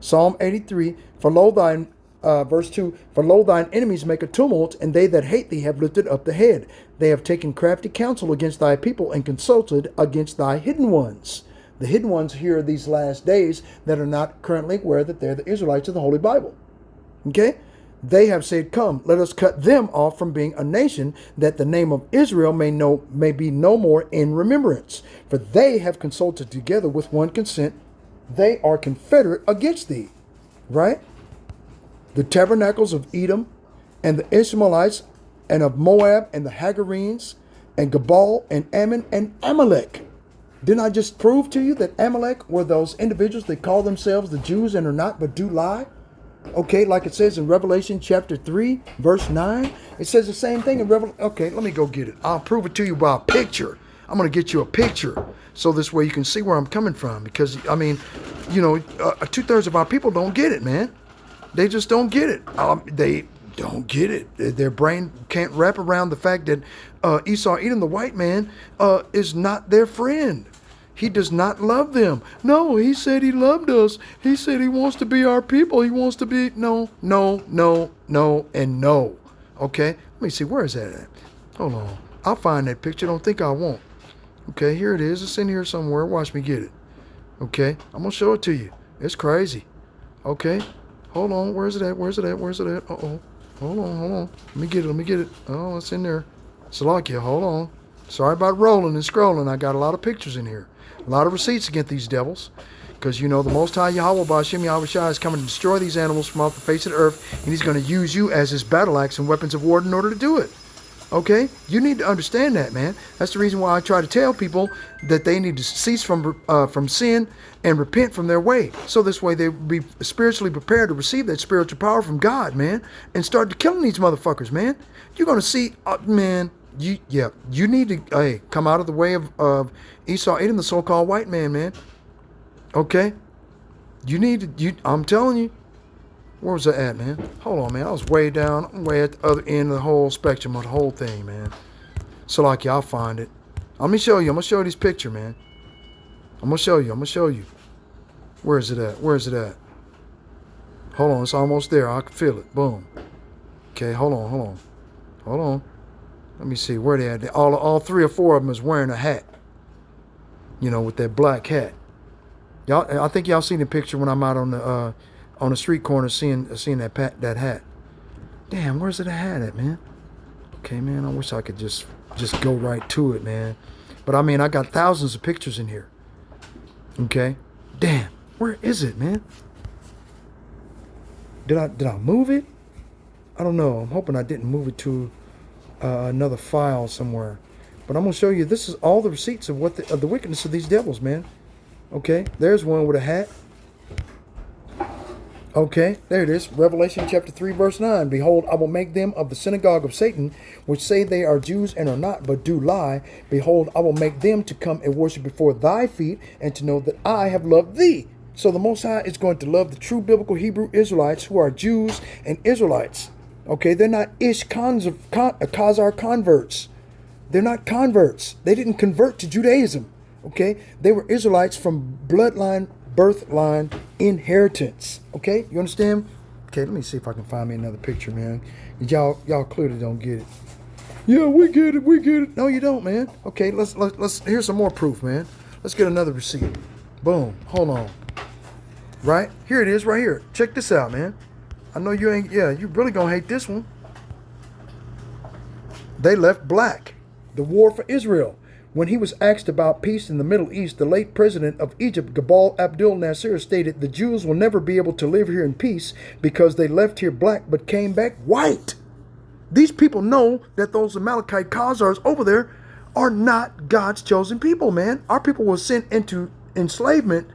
Psalm 83, for lo thine, verse 2, for lo thine enemies make a tumult, and they that hate thee have lifted up the head. They have taken crafty counsel against thy people and consulted against thy hidden ones. The hidden ones here are these last days that are not currently aware that they're the Israelites of the Holy Bible. Okay? They have said, come, let us cut them off from being a nation, that the name of Israel may be no more in remembrance. For they have consulted together with one consent. They are confederate against thee. Right? The tabernacles of Edom and the Ishmaelites and of Moab and the Hagarenes and Gebal and Ammon and Amalek. Didn't I just prove to you that Amalek were those individuals that call themselves the Jews and are not, but do lie? Okay, like it says in Revelation chapter 3, verse 9. It says the same thing in Revelation. Okay, let me go get it. I'll prove it to you by a picture. I'm going to get you a picture so this way you can see where I'm coming from. Because, I mean, you know, 2/3 of our people don't get it, man. They just don't get it. They don't get it. Their brain can't wrap around the fact that Esau, Edom, the white man, is not their friend. He does not love them. No, he said he loved us. He said he wants to be our people. He wants to be... No, and no. Okay? Let me see. Where is that at? Hold on. I'll find that picture. Don't think I won't. Okay, here it is. It's in here somewhere. Watch me get it. Okay? I'm going to show it to you. It's crazy. Okay? Hold on. Where's it at? Uh-oh. Hold on. Let me get it. Oh, it's in there. Salakia, hold on. Sorry about rolling and scrolling. I got a lot of pictures in here. A lot of receipts against these devils. Because, you know, the Most High Yahweh Ba'ashem Yahweh Shai is coming to destroy these animals from off the face of the earth. And he's going to use you as his battle axe and weapons of war in order to do it. Okay? You need to understand that, man. That's the reason why I try to tell people that they need to cease from sin and repent from their way. So this way they'll be spiritually prepared to receive that spiritual power from God, man. And start to killing these motherfuckers, man. You're going to see, man... You need to come out of the way of Esau, Edom, the so-called white man, man. Okay? You need to, I'm telling you, Where was I at, man? Hold on, man. I was way down. I'm way at the other end of the whole spectrum of the whole thing, man. So, like, y'all find it. Let me show you. I'm going to show you this picture, man. I'm going to show you. Where is it at? Hold on. It's almost there. I can feel it. Boom. Okay, hold on. Let me see. Where they at? All 3 or 4 of them is wearing a hat. You know, with that black hat. Y'all, I think y'all seen the picture when I'm out on the street corner seeing that hat. Damn, where's the hat at, man? Okay, man, I wish I could just go right to it, man. But I mean, I got thousands of pictures in here. Okay? Damn, where is it, man? Did I move it? I don't know. I'm hoping I didn't move it to another file somewhere. But I'm gonna show you. This is all the receipts of the wickedness of these devils, man. Okay, there's one with a hat. Okay, there it is. Revelation chapter 3, verse 9. Behold, I will make them of the synagogue of Satan, which say they are Jews and are not, but do lie. Behold, I will make them to come and worship before thy feet, and to know that I have loved thee. So the Most High is going to love the true biblical Hebrew Israelites who are Jews and Israelites. Okay, they're not Khazar converts. They're not converts. They didn't convert to Judaism. Okay, they were Israelites from bloodline, birth line, inheritance. Okay, you understand? Okay, let me see if I can find me another picture, man. Y'all clearly don't get it. Yeah, we get it. No, you don't, man. Okay, let's here's some more proof, man. Let's get another receipt. Boom. Hold on. Right here it is, right here. Check this out, man. I know you ain't. Yeah, you really gonna hate this one. They left black. The war for Israel. When he was asked about peace in the Middle East, the late president of Egypt, Gamal Abdel Nasser, stated, the Jews will never be able to live here in peace because they left here black but came back white. These people know that those Amalekite Khazars over there are not God's chosen people, man. Our people were sent into enslavement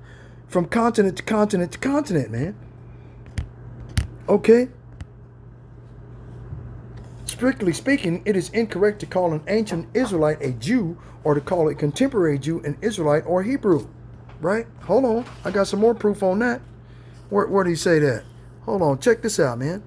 from continent to continent to continent, man. Okay? Strictly speaking, it is incorrect to call an ancient Israelite a Jew or to call a contemporary Jew an Israelite or Hebrew. Right? Hold on. I got some more proof on that. Where did he say that? Hold on. Check this out, man.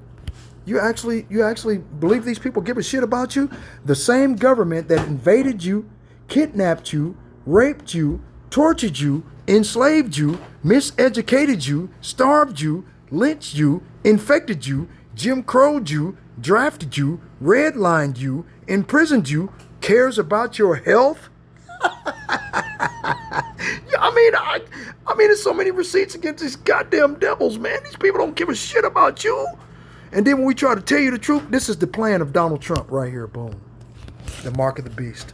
You actually believe these people give a shit about you? The same government that invaded you, kidnapped you, raped you, tortured you, enslaved you, miseducated you, starved you, lynched you, infected you, Jim Crow'd you, drafted you, redlined you, imprisoned you, cares about your health? I mean, there's so many receipts against these goddamn devils, man. These people don't give a shit about you. And then when we try to tell you the truth, this is the plan of Donald Trump right here. Boom. The mark of the beast.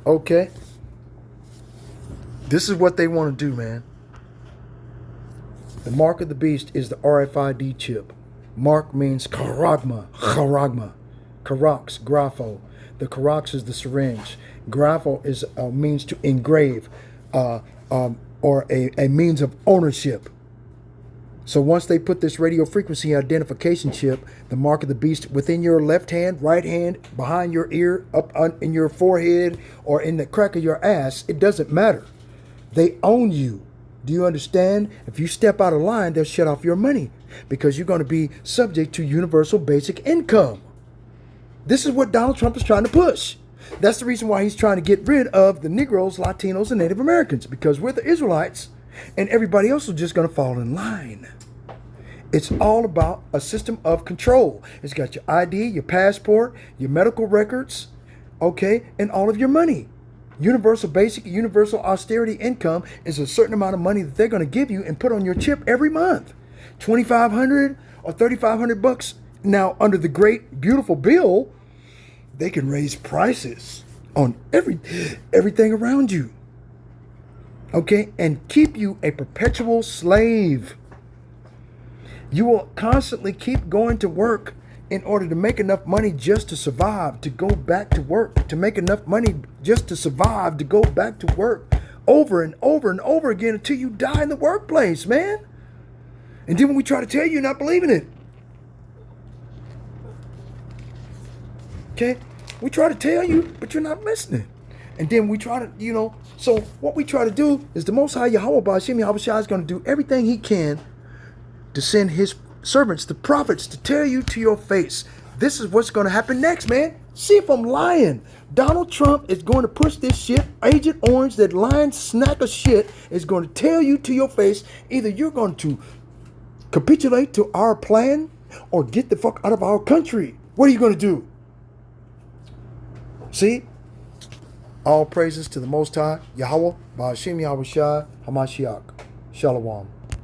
Okay. This is what they want to do, man. The mark of the beast is the RFID chip. Mark means charagma. Karax, grapho. The karax is the syringe. Grapho is means to engrave, or a means of ownership. So once they put this radio frequency identification chip, the mark of the beast, within your left hand, right hand, behind your ear, up in your forehead, or in the crack of your ass, it doesn't matter. They own you. Do you understand? If you step out of line, they'll shut off your money because you're going to be subject to universal basic income. This is what Donald Trump is trying to push. That's the reason why he's trying to get rid of the Negroes, Latinos, and Native Americans, because we're the Israelites and everybody else is just going to fall in line. It's all about a system of control. It's got your ID, your passport, your medical records, okay, and all of your money. Universal basic, universal austerity income is a certain amount of money that they're going to give you and put on your chip every month. $2,500 or $3,500. Now, under the great, beautiful bill, they can raise prices on everything around you. Okay? And keep you a perpetual slave. You will constantly keep going to work in order to make enough money just to survive, to go back to work, to make enough money just to survive, to go back to work over and over and over again until you die in the workplace, man. And then when we try to tell you, you're not believing it. Okay? We try to tell you, but you're not listening. And then we try to, so what we try to do is the Most High Yahweh Ba'Shem Yahweh Shai is going to do everything he can to send his servants, the prophets, to tell you to your face, this is what's going to happen next, man. See if I'm lying. Donald Trump is going to push this shit. Agent Orange, that lying snack of shit, is going to tell you to your face, either you're going to capitulate to our plan or get the fuck out of our country. What are you going to do? See? All praises to the Most High, Yahweh, Ba'ashim Yahweh Shai, Hamashiach. Shalom.